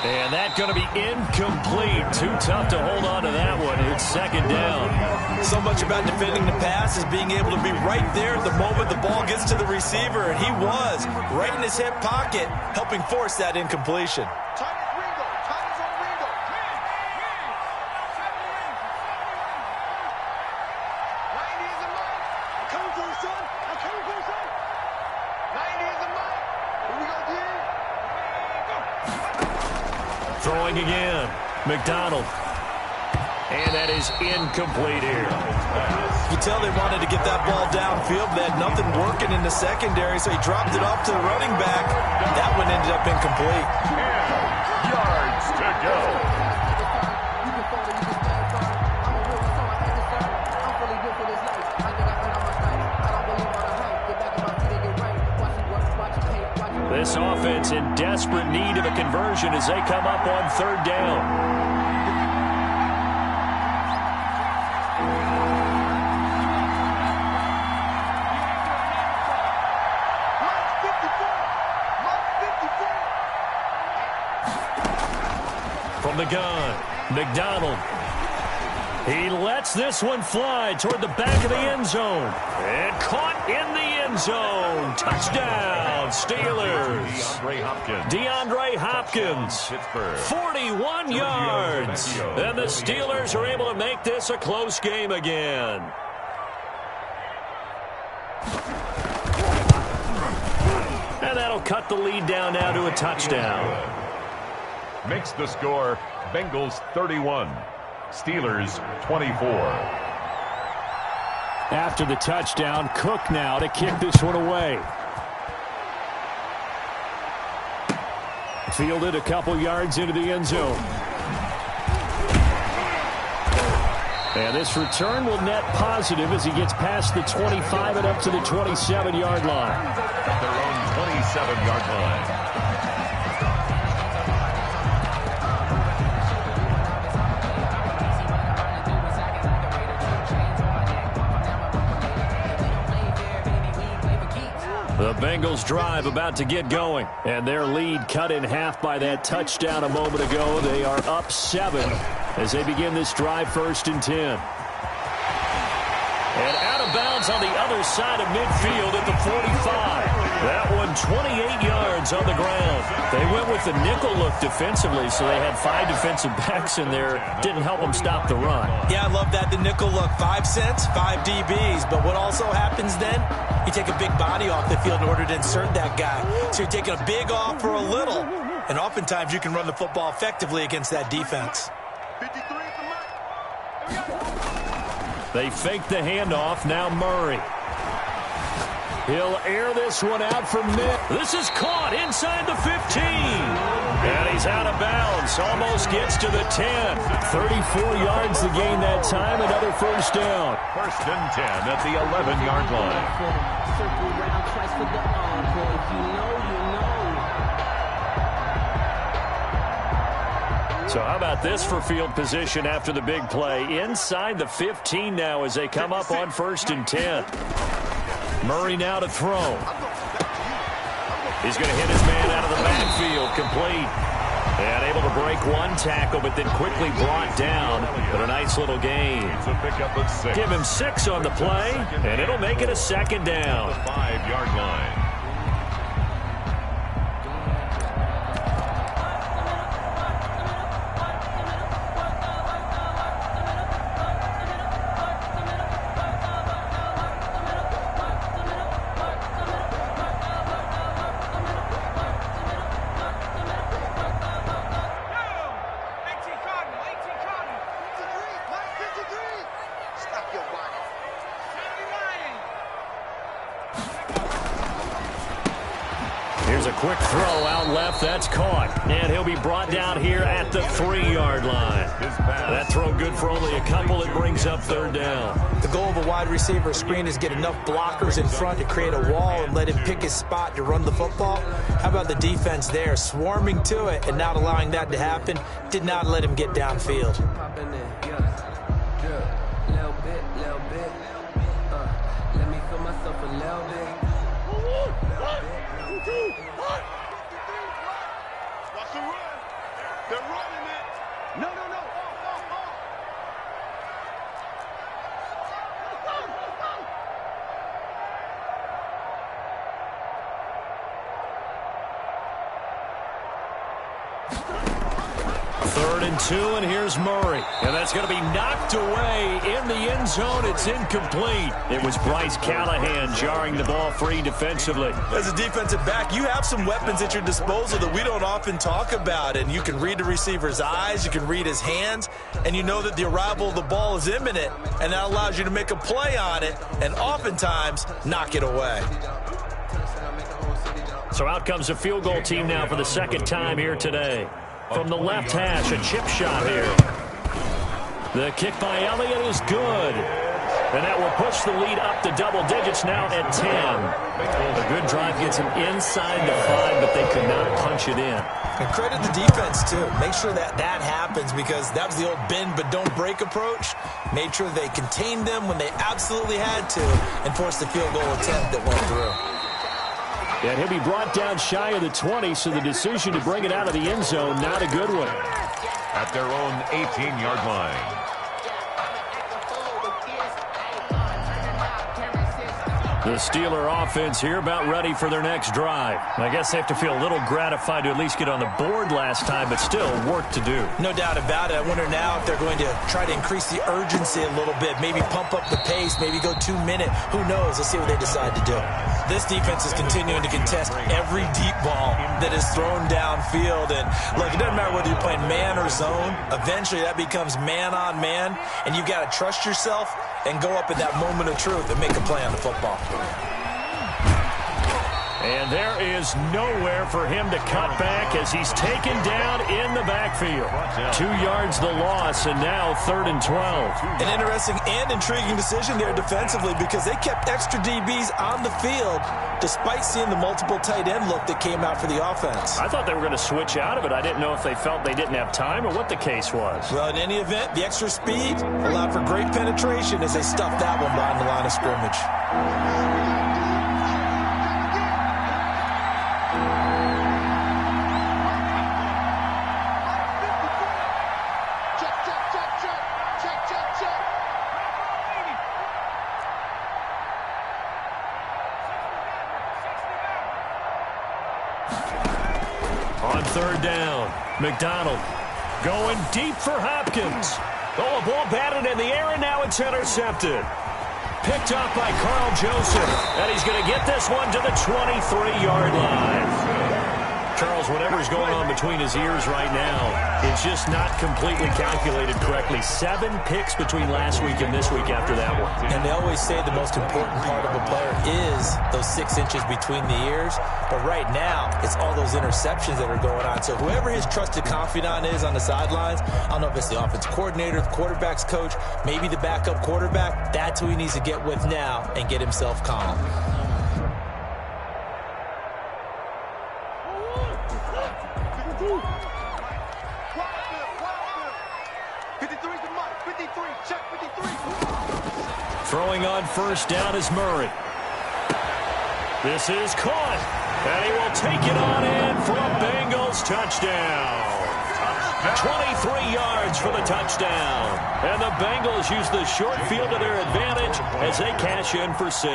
And that's going to be incomplete. Too tough to hold on to that one. It's second down. So much about defending the pass is being able to be right there at the moment the ball gets to the receiver. And he was right in his hip pocket, helping force that incompletion. Throwing again, McDonald. And that is incomplete here. You can tell they wanted to get that ball downfield. They had nothing working in the secondary, so he dropped it off to the running back. That one ended up incomplete. 10 yards to go. This offense in desperate need of a conversion as they come up on third down. From the gun, McDonald. He lets this one fly toward the back of the end zone. And caught in the end zone. Touchdown, Steelers. DeAndre Hopkins. 41 yards. And the Steelers are able to make this a close game again. And that'll cut the lead down now to a touchdown. Makes the score Bengals 31. Steelers 24. After the touchdown, Cook now to kick this one away. Fielded a couple yards into the end zone. And this return will net positive as he gets past the 25 and up to the 27-yard line. At their own 27-yard line. The Bengals drive about to get going, and their lead cut in half by that touchdown a moment ago. They are up 7 as they begin this drive, 1st and 10. And out of bounds on the other side of midfield at the 45. That one 28 yards on the ground. They went with the nickel look defensively, so they had 5 defensive backs in there. Didn't help them stop the run. Yeah, I love that, the nickel look. 5 cents, 5 DBs. But what also happens then? You take a big body off the field in order to insert that guy. So you're taking a big off for a little. And oftentimes you can run the football effectively against that defense. They fake the handoff. Now Murray. He'll air this one out from mid. This is caught inside the 15. And he's out of bounds. Almost gets to the 10. 34 yards to gain that time. Another first down. 1st and 10 at the 11-yard line. So how about this for field position after the big play? Inside the 15 now as they come up on 1st and 10. Murray now to throw. He's going to hit his man out of the backfield, complete. And able to break one tackle, but then quickly brought down. But a nice little gain. It's a pickup of 6. Give him 6 on the play, and it'll make it a 2nd down. The 5-yard line. Here's a quick throw out left. That's caught. And he'll be brought down here at the 3-yard line. That throw good for only a couple. It brings up 3rd down. The goal of a wide receiver screen is get enough blockers in front to create a wall and let him pick his spot to run the football. How about the defense there? Swarming to it and not allowing that to happen. Did not let him get downfield. Watch the run. They're running it. No. Off. 3rd and 2, and here's Murray. And that's going to be knocked away in the end zone. It's incomplete. It was Bryce Callahan jarring the ball free defensively. As a defensive back, you have some weapons at your disposal that we don't often talk about. And you can read the receiver's eyes, you can read his hands, and you know that the arrival of the ball is imminent, and that allows you to make a play on it and oftentimes knock it away. So out comes a field goal team now for the 2nd time here today. From the left hash, a chip shot here. The kick by Elliott is good. And that will push the lead up to double digits now at 10. A good drive gets them inside the 5, but they could not punch it in. And credit the defense, too. Make sure that happens, because that was the old bend but don't break approach. Made sure they contained them when they absolutely had to and forced the field goal attempt that went through. And he'll be brought down shy of the 20, so the decision to bring it out of the end zone, not a good one. At their own 18-yard line. The Steeler offense here about ready for their next drive. I guess they have to feel a little gratified to at least get on the board last time, but still work to do. No doubt about it. I wonder now if they're going to try to increase the urgency a little bit, maybe pump up the pace, maybe go 2-minute. Who knows? Let's see what they decide to do. This defense is continuing to contest every deep ball that is thrown downfield. And look, it doesn't matter whether you're playing man or zone. Eventually that becomes man on man, and you got to trust yourself and go up at that moment of truth and make a play on the football. And there is nowhere for him to cut back as he's taken down in the backfield. 2 yards the loss, and now 3rd and 12. An interesting and intriguing decision there defensively, because they kept extra DBs on the field despite seeing the multiple tight end look that came out for the offense. I thought they were going to switch out of it. I didn't know if they felt they didn't have time or what the case was. Well, in any event, the extra speed allowed for great penetration as they stuffed that one behind the line of scrimmage. On 3rd down, McDonald going deep for Hopkins. Oh, a ball batted in the air, and now it's intercepted. Picked up by Carl Joseph, and he's going to get this one to the 23-yard line. Charles, whatever's going on between his ears right now, it's just not completely calculated correctly. 7 picks between last week and this week after that one. And they always say the most important part of a player is those 6 inches between the ears. But right now, it's all those interceptions that are going on. So whoever his trusted confidant is on the sidelines, I don't know if it's the offense coordinator, the quarterback's coach, maybe the backup quarterback, that's who he needs to get with now and get himself calm. Throwing on 1st down is Murray. This is caught, and he will take it on in for a Bengals touchdown. 23 yards for the touchdown. And the Bengals use the short field to their advantage as they cash in for 6.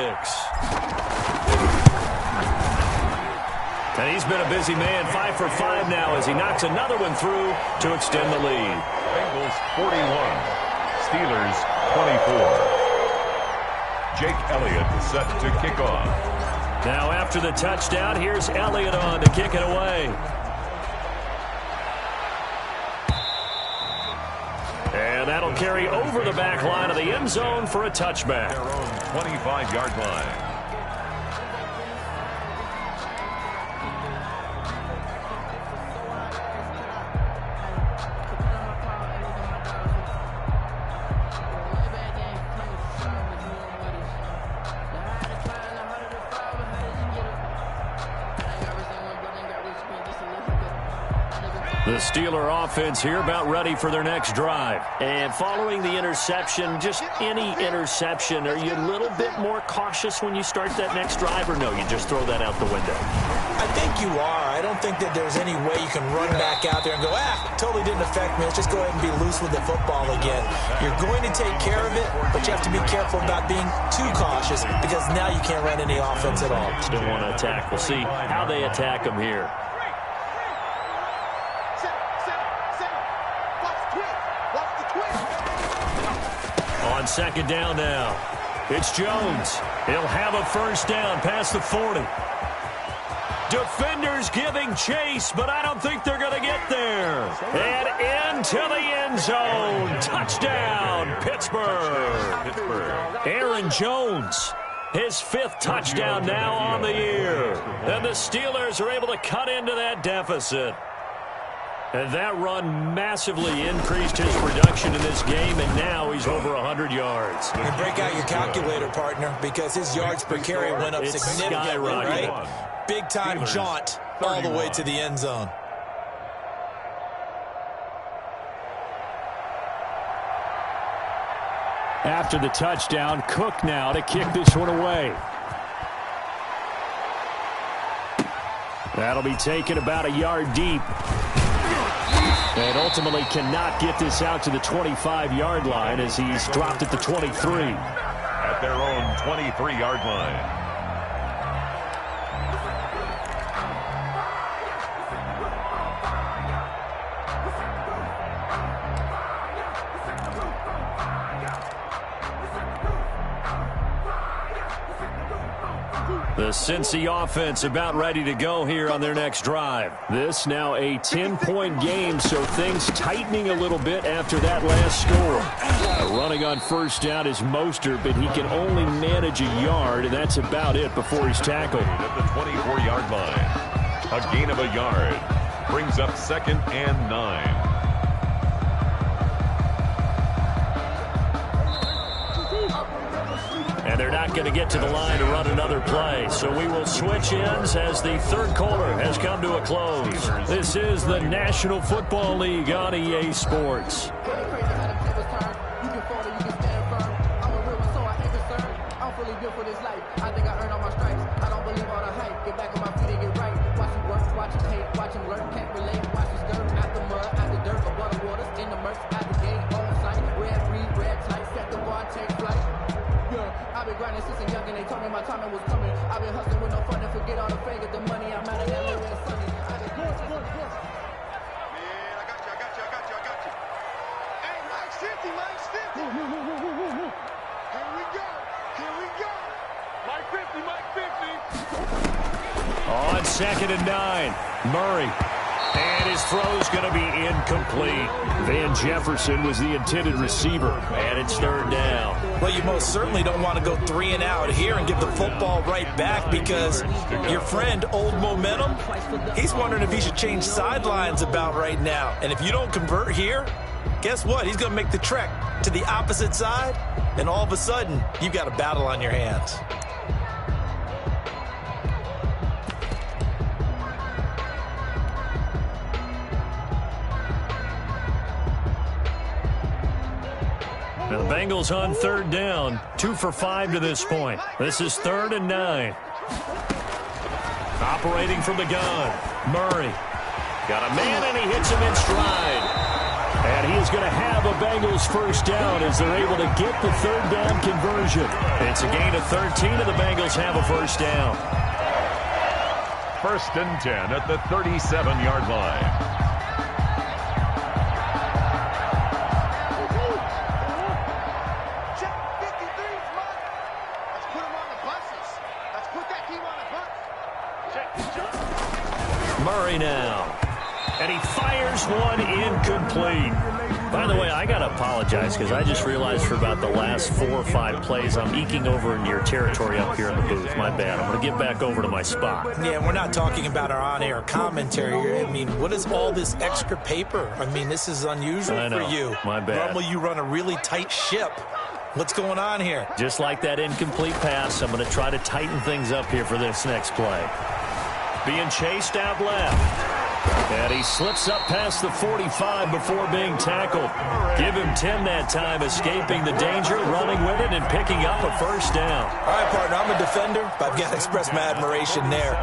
And he's been a busy man, 5 for 5 now as he knocks another one through to extend the lead. Bengals 41, Steelers 24. Jake Elliott set to kick off. Now after the touchdown, here's Elliott on to kick it away. And that'll carry over the back line of the end zone for a touchback. Their own 25-yard line. The Steeler offense here about ready for their next drive. And following the interception, just any interception, are you a little bit more cautious when you start that next drive, or no, you just throw that out the window? I think you are. I don't think that there's any way you can run back out there and go, totally didn't affect me. Let's just go ahead and be loose with the football again. You're going to take care of it, but you have to be careful about being too cautious because now you can't run any offense at all. Still want to attack. We'll see how they attack them here. On second down now, it's Jones. He'll have a first down past the 40. Defenders giving chase, but I don't think they're going to get there. And into the end zone. Touchdown, Pittsburgh. Aaron Jones, his 5th touchdown now on the year. And the Steelers are able to cut into that deficit. And that run massively increased his production in this game, and now he's over 100 yards. And break out your calculator, partner, because his yards per carry went up significantly, right? Big-time jaunt all the way to the end zone. After the touchdown, Cook now to kick this one away. That'll be taken about a yard deep. And ultimately cannot get this out to the 25-yard line as he's dropped at the 23. At their own 23-yard line. The Cincy offense about ready to go here on their next drive. This now a 10-point game, so things tightening a little bit after that last score. Running on first down is Mostert, but he can only manage a yard, and that's about it before he's tackled. At the 24-yard line, a gain of a yard brings up 2nd and 9. And they're not going to get to the line to run another play. So we will switch ends as the third quarter has come to a close. This is the National Football League on EA Sports. On 2nd and 9, Murray. And his throw's going to be incomplete. Van Jefferson was the intended receiver, and it's 3rd down. Well, you most certainly don't want to go 3 and out here and give the football right back because your friend, Old Momentum, he's wondering if he should change sidelines about right now. And if you don't convert here, guess what? He's going to make the trek to the opposite side, and all of a sudden, you've got a battle on your hands. The Bengals on 3rd down, 2 for 5 to this point. This is 3rd and 9. Operating from the gun, Murray. Got a man, and he hits him in stride. And he is going to have a Bengals first down as they're able to get the 3rd down conversion. It's a gain of 13, and the Bengals have a first down. 1st and 10 at the 37-yard line. Murray now. And he fires one incomplete. By the way, I got to apologize because I just realized for about the last 4 or 5 plays, I'm eking over into your territory up here in the booth. My bad. I'm going to get back over to my spot. Yeah, we're not talking about our on-air commentary. I mean, what is all this extra paper? I mean, this is unusual for you. My bad. Normally you run a really tight ship. What's going on here? Just like that incomplete pass, I'm going to try to tighten things up here for this next play. Being chased out left. And he slips up past the 45 before being tackled. Give him 10 that time, escaping the danger, running with it, and picking up a first down. All right, partner, I'm a defender, but I've got to express my admiration there.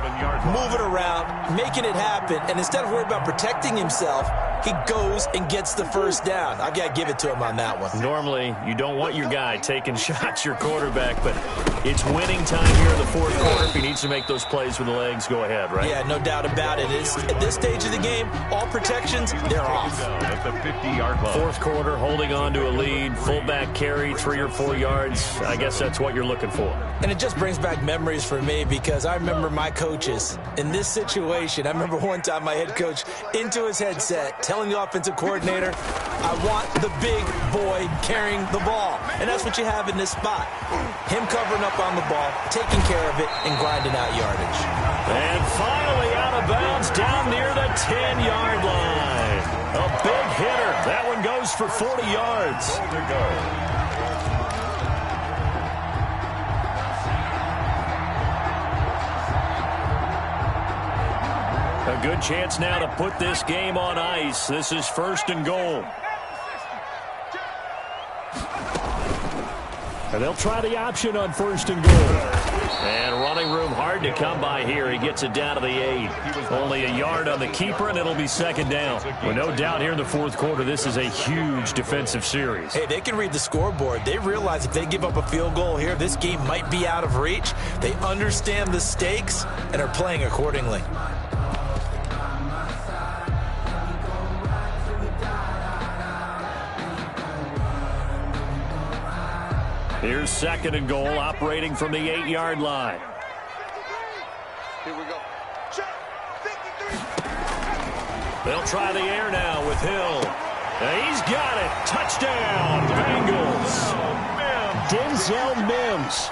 Moving around, making it happen, and instead of worrying about protecting himself, he goes and gets the first down. I've got to give it to him on that one. Normally, you don't want your guy taking shots, your quarterback, but it's winning time here in the fourth quarter. If he needs to make those plays with the legs, go ahead, right? Yeah, no doubt about it. At this stage of the game, all protections, they're off. At the 50-yard line. Fourth quarter, holding on to a lead, fullback carry, 3 or 4 yards. I guess that's what you're looking for. And it just brings back memories for me because I remember my coaches in this situation. I remember one time my head coach into his headset telling the offensive coordinator, I want the big boy carrying the ball. And that's what you have in this spot. Him covering up on the ball, taking care of it, and grinding out yardage. And finally out of bounds down near the 10-yard line. A big hitter. That one goes for 40 yards. A good chance now to put this game on ice. This is first and goal. And they'll try the option on first and goal. And running room hard to come by here. He gets it down to the 8. Only a yard on the keeper, and it'll be second down. Well, no doubt here in the fourth quarter, this is a huge defensive series. Hey, they can read the scoreboard. They realize if they give up a field goal here, this game might be out of reach. They understand the stakes and are playing accordingly. Here's second and goal, operating from the 8-yard line. Here we go. Check. 53. They'll try the air now with Hill. And he's got it. Touchdown, Bengals. Denzel Mims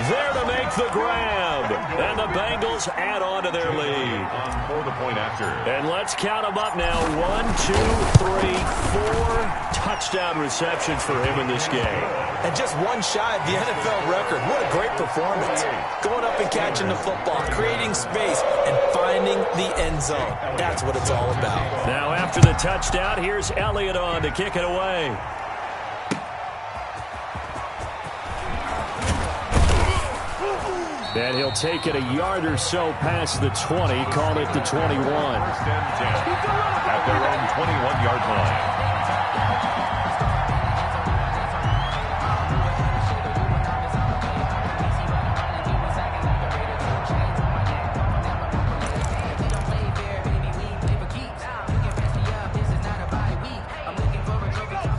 there to make the grab. And the Bengals add on to their lead. For the point after. And let's count them up now. 1, 2, 3, 4 touchdown receptions for him in this game. And just one shy of the NFL record. What a great performance. Going up and catching the football, creating space, and finding the end zone. That's what it's all about. Now after the touchdown, here's Elliott on to kick it away. And he'll take it a yard or so past the 20, call it the 21. First and 10 at their own 21-yard line.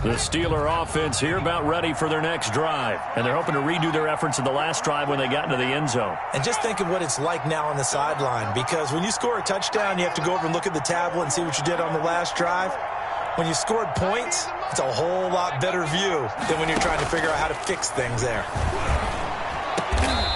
The Steeler offense here about ready for their next drive. And they're hoping to redo their efforts in the last drive when they got into the end zone. And just think of what it's like now on the sideline, because when you score a touchdown, you have to go over and look at the tablet and see what you did on the last drive. When you scored points, it's a whole lot better view than when you're trying to figure out how to fix things there.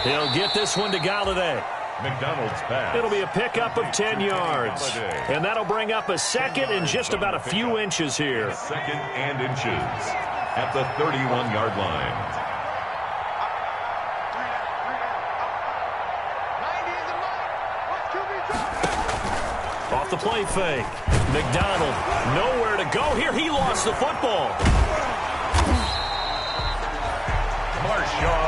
He'll get this one to Galladay. McDonald's pass. It'll be a pickup of 10 yards. And that'll bring up a second and just about a few inches here. Second and inches at the 31-yard line. Off the play fake. McDonald, nowhere to go here. He lost the football.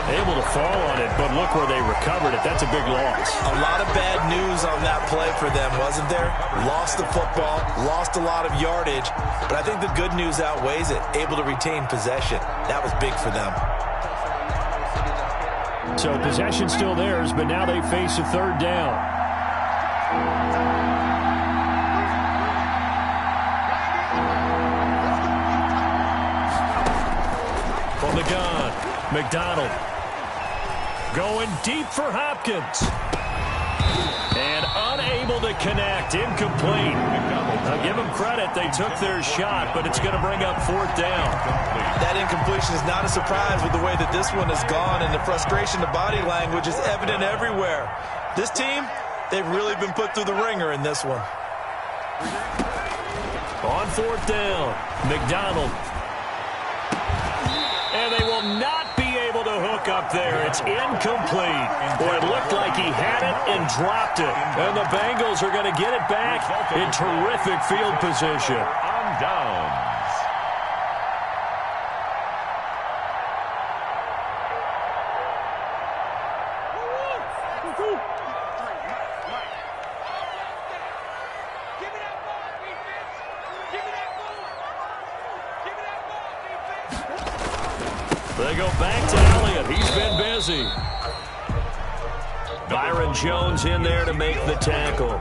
Able to fall on it, but look where they recovered it. That's a big loss. A lot of bad news on that play for them, wasn't there? Lost the football, lost a lot of yardage, but I think the good news outweighs it. Able to retain possession. That was big for them. So possession still theirs, but now they face a third down. From the gun, McDonald. Going deep for Hopkins. And unable to connect. Incomplete. Now give them credit. They took their shot, but it's going to bring up fourth down. That incompletion is not a surprise with the way that this one has gone, and the frustration, the body language is evident everywhere. This team, they've really been put through the ringer in this one. On fourth down, McDonald. And they will not be able to hook up up there. It's incomplete. Boy, it looked like he had it and dropped it. And the Bengals are going to get it back in terrific field position. On downs. They go back to Elliott. He's been busy. Byron Jones in there to make the tackle.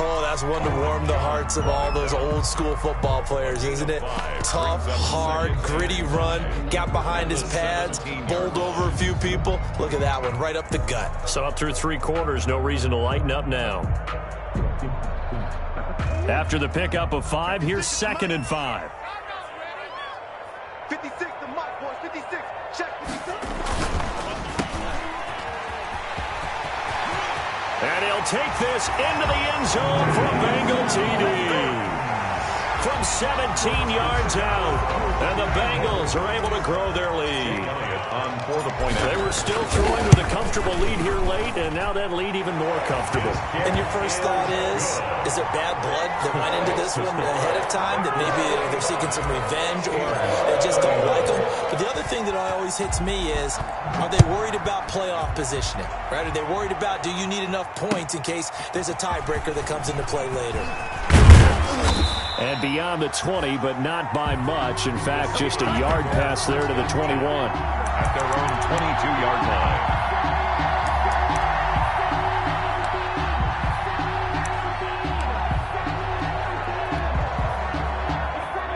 Oh, that's one to warm the hearts of all those old-school football players, isn't it? Tough, hard, gritty run. Got behind his pads, bowled over a few people. Look at that one, right up the gut. So up through 3 quarters, no reason to lighten up now. After the pickup of 5, here's 2nd and 5. 56, the mark, boys. 56. Check 56. And he'll take this into the end zone for a Bengal TD. From 17 yards out. And the Bengals are able to grow their lead. They were still throwing with a comfortable lead here late, and now that lead even more comfortable. And your first thought is there bad blood that went into this one ahead of time, that maybe they're seeking some revenge or they just don't like them? But the other thing that always hits me is, are they worried about playoff positioning? Right? Are they worried about, do you need enough points in case there's a tiebreaker that comes into play later? And beyond the 20, but not by much. In fact, just a yard pass there to the 21. At their own 22-yard line.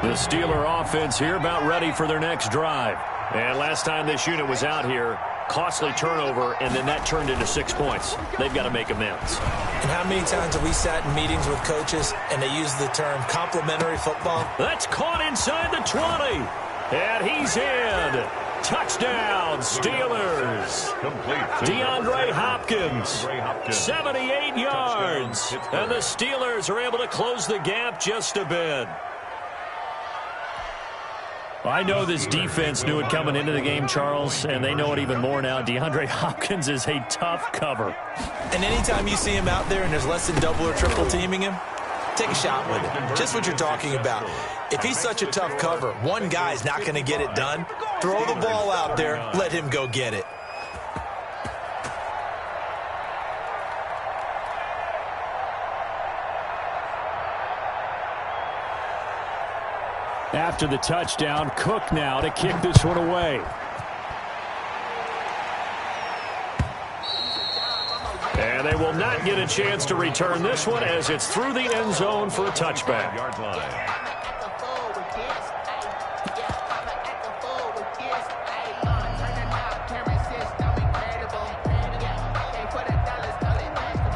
The Steeler offense here about ready for their next drive. And last time this unit was out here, costly turnover, and then that turned into 6 points. They've got to make amends. And how many times have we sat in meetings with coaches and they use the term complimentary football? That's caught inside the 20. And he's in. Touchdown, Steelers. Complete. DeAndre Hopkins, 78 yards. And the Steelers are able to close the gap just a bit. I know this defense knew it coming into the game, Charles, and they know it even more now. DeAndre Hopkins is a tough cover. And anytime you see him out there and there's less than double or triple teaming him, take a shot with it. Just what you're talking about. If he's such a tough cover, one guy's not going to get it done. Throw the ball out there. Let him go get it. After the touchdown, Cook now to kick this one away. And they will not get a chance to return this one as it's through the end zone for a touchback. Yard line.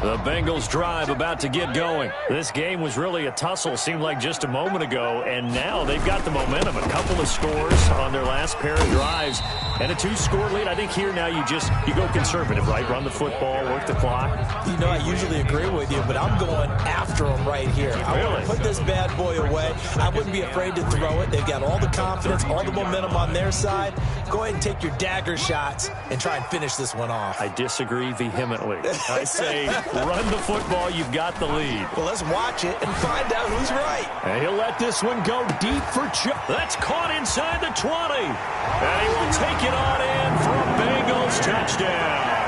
The Bengals drive about to get going. This game was really a tussle, seemed like just a moment ago, and now they've got the momentum. A couple of scores on their last pair of drives and a 2-score lead. I think here now you go conservative, right? Run the football, work the clock. You know, I usually agree with you, but I'm going after them right here. I want to put this bad boy away. I wouldn't be afraid to throw it. They've got all the confidence, all the momentum on their side. Go ahead and take your dagger shots and try and finish this one off. I disagree vehemently. I say run the football. You've got the lead. Well, let's watch it and find out who's right. And he'll let this one go deep for Chuck. That's caught inside the 20. And he will take it on in for a Bengals touchdown.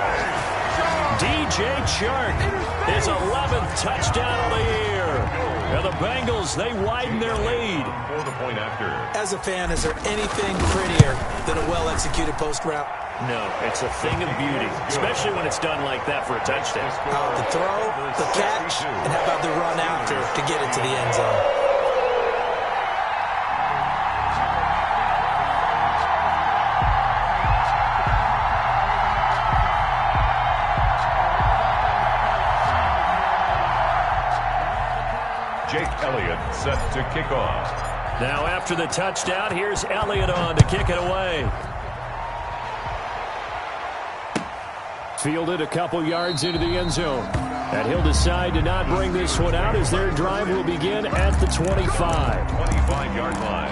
DJ Chark, his 11th touchdown of the year. And the Bengals, they widen their lead. For the point after. As a fan, is there anything prettier than a well-executed post route? No, it's a thing of beauty, especially when it's done like that for a touchdown. The throw, the catch, and how about the run after to get it to the end zone? Jake Elliott set to kick off. Now after the touchdown, here's Elliott on to kick it away. Fielded a couple yards into the end zone. And he'll decide to not bring this one out as their drive will begin at the 25. 25-yard line.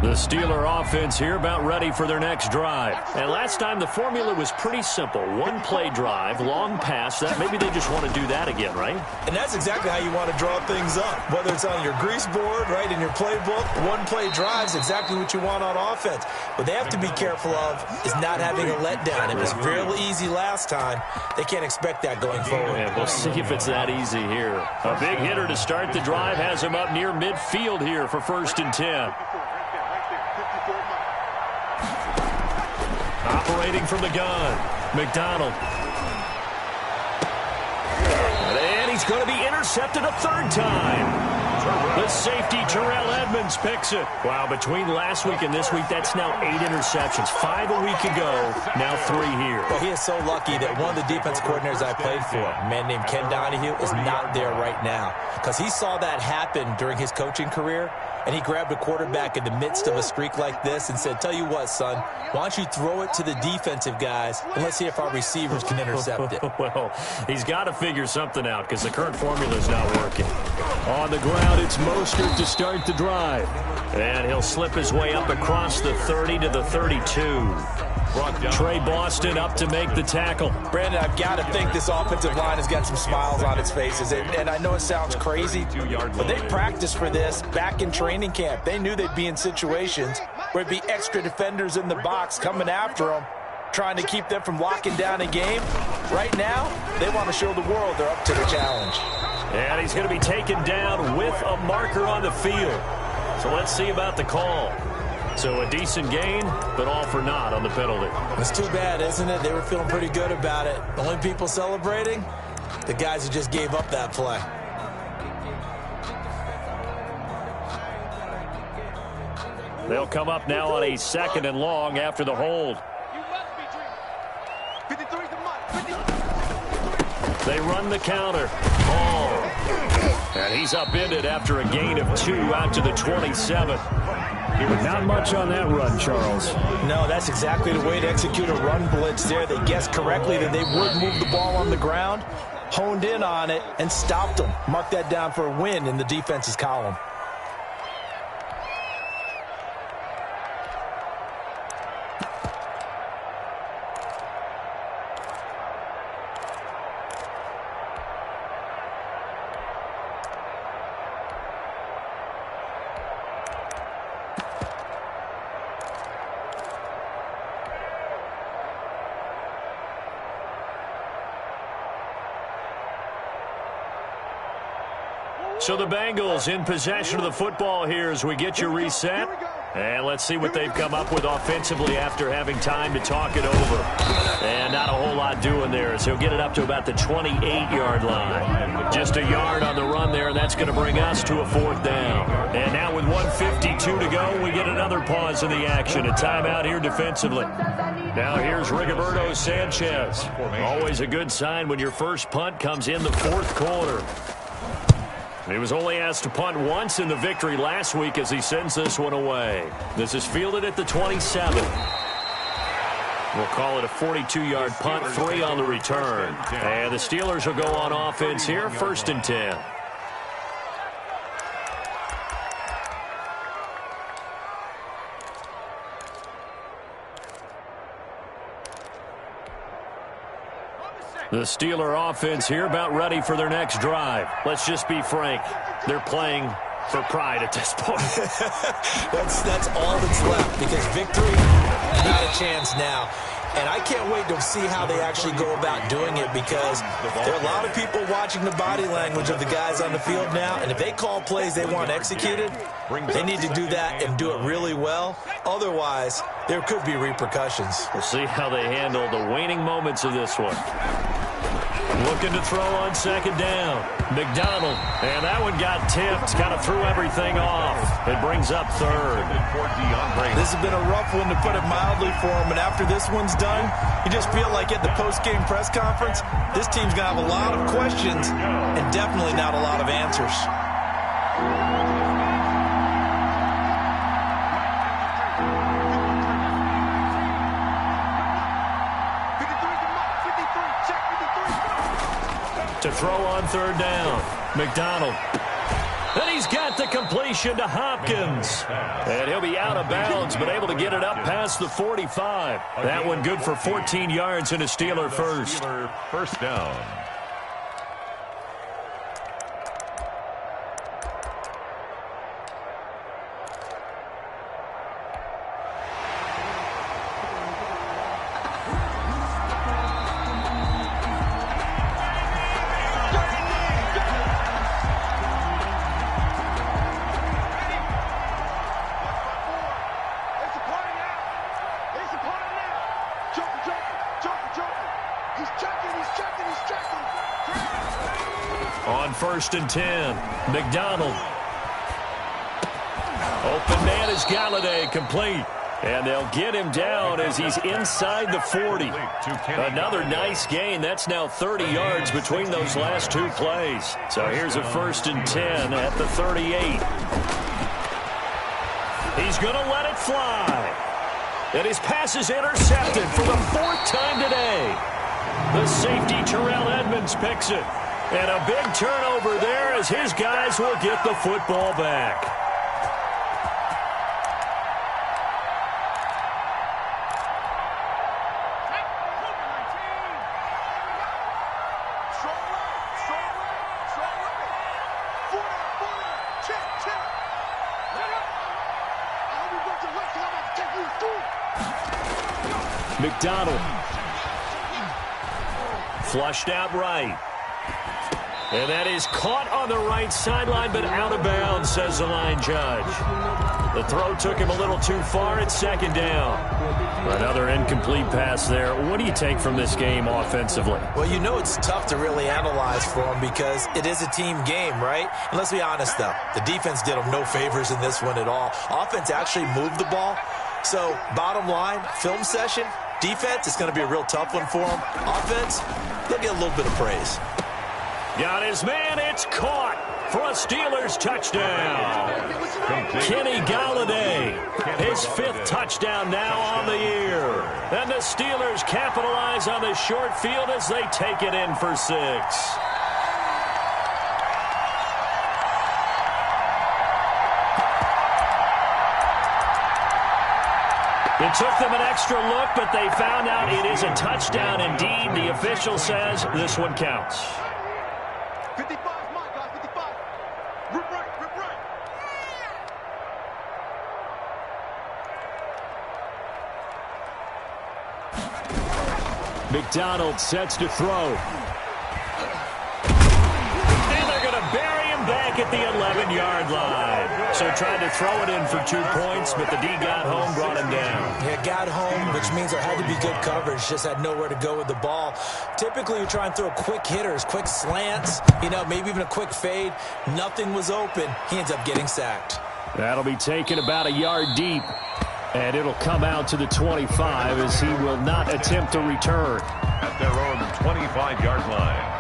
The Steeler offense here about ready for their next drive. And last time the formula was pretty simple. One-play drive, long pass. Maybe they just want to do that again, right? And that's exactly how you want to draw things up. Whether it's on your grease board, right, in your playbook, one-play drive is exactly what you want on offense. What they have to be careful of is not having a letdown. It was real easy last time. They can't expect that going forward. Yeah, we'll see if it's that easy here. A big hitter to start the drive has him up near midfield here for 1st and 10. Operating from the gun, McDonald. And he's going to be intercepted a 3rd time. The safety, Terrell Edmonds, picks it. Wow, between last week and this week, that's now 8 interceptions. 5 a week ago, now 3 here. Well, he is so lucky that one of the defense coordinators I played for, a man named Ken Donahue, is not there right now. Because he saw that happen during his coaching career, and he grabbed a quarterback in the midst of a streak like this and said, tell you what, son, why don't you throw it to the defensive guys, and let's see if our receivers can intercept it. Well, he's got to figure something out because the current formula is not working. On the ground, it's Mostert to start the drive. And he'll slip his way up across the 30 to the 32. Trey Boston up to make the tackle. Brandon, I've got to think this offensive line has got some smiles on its faces. And I know it sounds crazy, but they practiced for this back in training camp. They knew they'd be in situations where it'd be extra defenders in the box coming after them, trying to keep them from locking down a game. Right now, they want to show the world they're up to the challenge. And he's going to be taken down with a marker on the field. So let's see about the call. So a decent gain, but all for naught on the penalty. It's too bad, isn't it? They were feeling pretty good about it. The only people celebrating, the guys who just gave up that play. They'll come up now on a 2nd and long after the hold. They run the counter. Ball. And he's upended after a gain of 2 out to the 27. Not much on that run, Charles. No, that's exactly the way to execute a run blitz there. They guessed correctly that they would move the ball on the ground, honed in on it, and stopped them. Mark that down for a win in the defense's column. So the Bengals in possession of the football here as we get you reset. And let's see what they've come up with offensively after having time to talk it over. And not a whole lot doing there as he'll get it up to about the 28-yard line. Just a yard on the run there, and that's going to bring us to a 4th down. And now with 1:52 to go, we get another pause in the action. A timeout here defensively. Now here's Rigoberto Sanchez. Always a good sign when your first punt comes in the 4th quarter. He was only asked to punt once in the victory last week as he sends this one away. This is fielded at the 27. We'll call it a 42-yard punt, 3 on the return. And the Steelers will go on offense here, 1st and 10. The Steeler offense here about ready for their next drive. Let's just be frank. They're playing for pride at this point. that's all that's left because victory, not a chance now. And I can't wait to see how they actually go about doing it because there are a lot of people watching the body language of the guys on the field now. And if they call plays they want executed, they need to do that and do it really well. Otherwise, there could be repercussions. We'll see how they handle the waning moments of this one. Looking to throw on 2nd down. McDonald. And that one got tipped. Kind of threw everything off. It brings up 3rd. This has been a rough one to put it mildly for him. And after this one's done, you just feel like at the post-game press conference, this team's going to have a lot of questions and definitely not a lot of answers. To throw on 3rd down. McDonald. And he's got the completion to Hopkins. And he'll be out of bounds, but able to get it up past the 45. That one good for 14 yards and a Steeler first. First down. On 1st and 10, McDonald. Open man is Galladay, complete. And they'll get him down as he's inside the 40. Another nice gain. That's now 30 yards between those last two plays. So here's a 1st and 10 at the 38. He's going to let it fly. And his pass is intercepted for the 4th time today. The safety, Terrell Edmonds, picks it. And a big turnover there as his guys will get the football back. McDonald. Flushed out right. And that is caught on the right sideline, but out of bounds, says the line judge. The throw took him a little too far at 2nd down. Another incomplete pass there. What do you take from this game offensively? Well, you know it's tough to really analyze for them because it is a team game, right? And let's be honest, though. The defense did them no favors in this one at all. Offense actually moved the ball. So, bottom line, film session, defense is going to be a real tough one for them. Offense, they'll get a little bit of praise. Got his man. It's caught for a Steelers touchdown. Kenny Galladay, his 5th touchdown now on the year. And the Steelers capitalize on the short field as they take it in for 6. It took them an extra look, but they found out it is a touchdown indeed. The official says this one counts. 55, my guy, 55. Rip right, rip right. McDonald sets to throw. And they're going to bury him back at the 11-yard line. So tried to throw it in for 2 points, but the D got home, brought him down. Yeah, got home, which means there had to be good coverage. Just had nowhere to go with the ball. Typically, you try and throw quick hitters, quick slants, maybe even a quick fade. Nothing was open. He ends up getting sacked. That'll be taken about a yard deep. And it'll come out to the 25 as he will not attempt to return. At their own 25-yard line.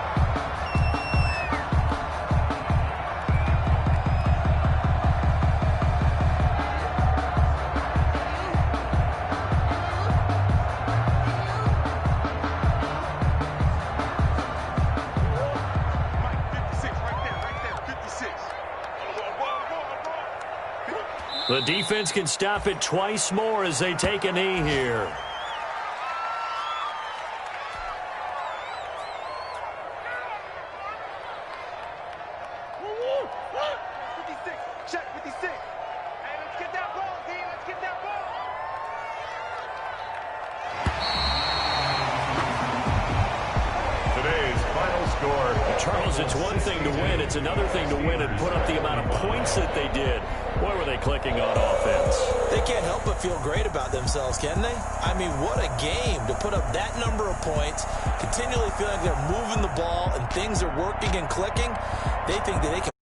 The defense can stop it twice more as they take a knee here. Check 56. Hey, let's get that ball, D. Let's get that ball. Today's final score. Charles, it's one thing to win. It's another thing to win and put up the amount of points that they did. Boy, were they clicking on offense. They can't help but feel great about themselves, can they? I mean, what a game to put up that number of points, continually feel like they're moving the ball and things are working and clicking. They think that they can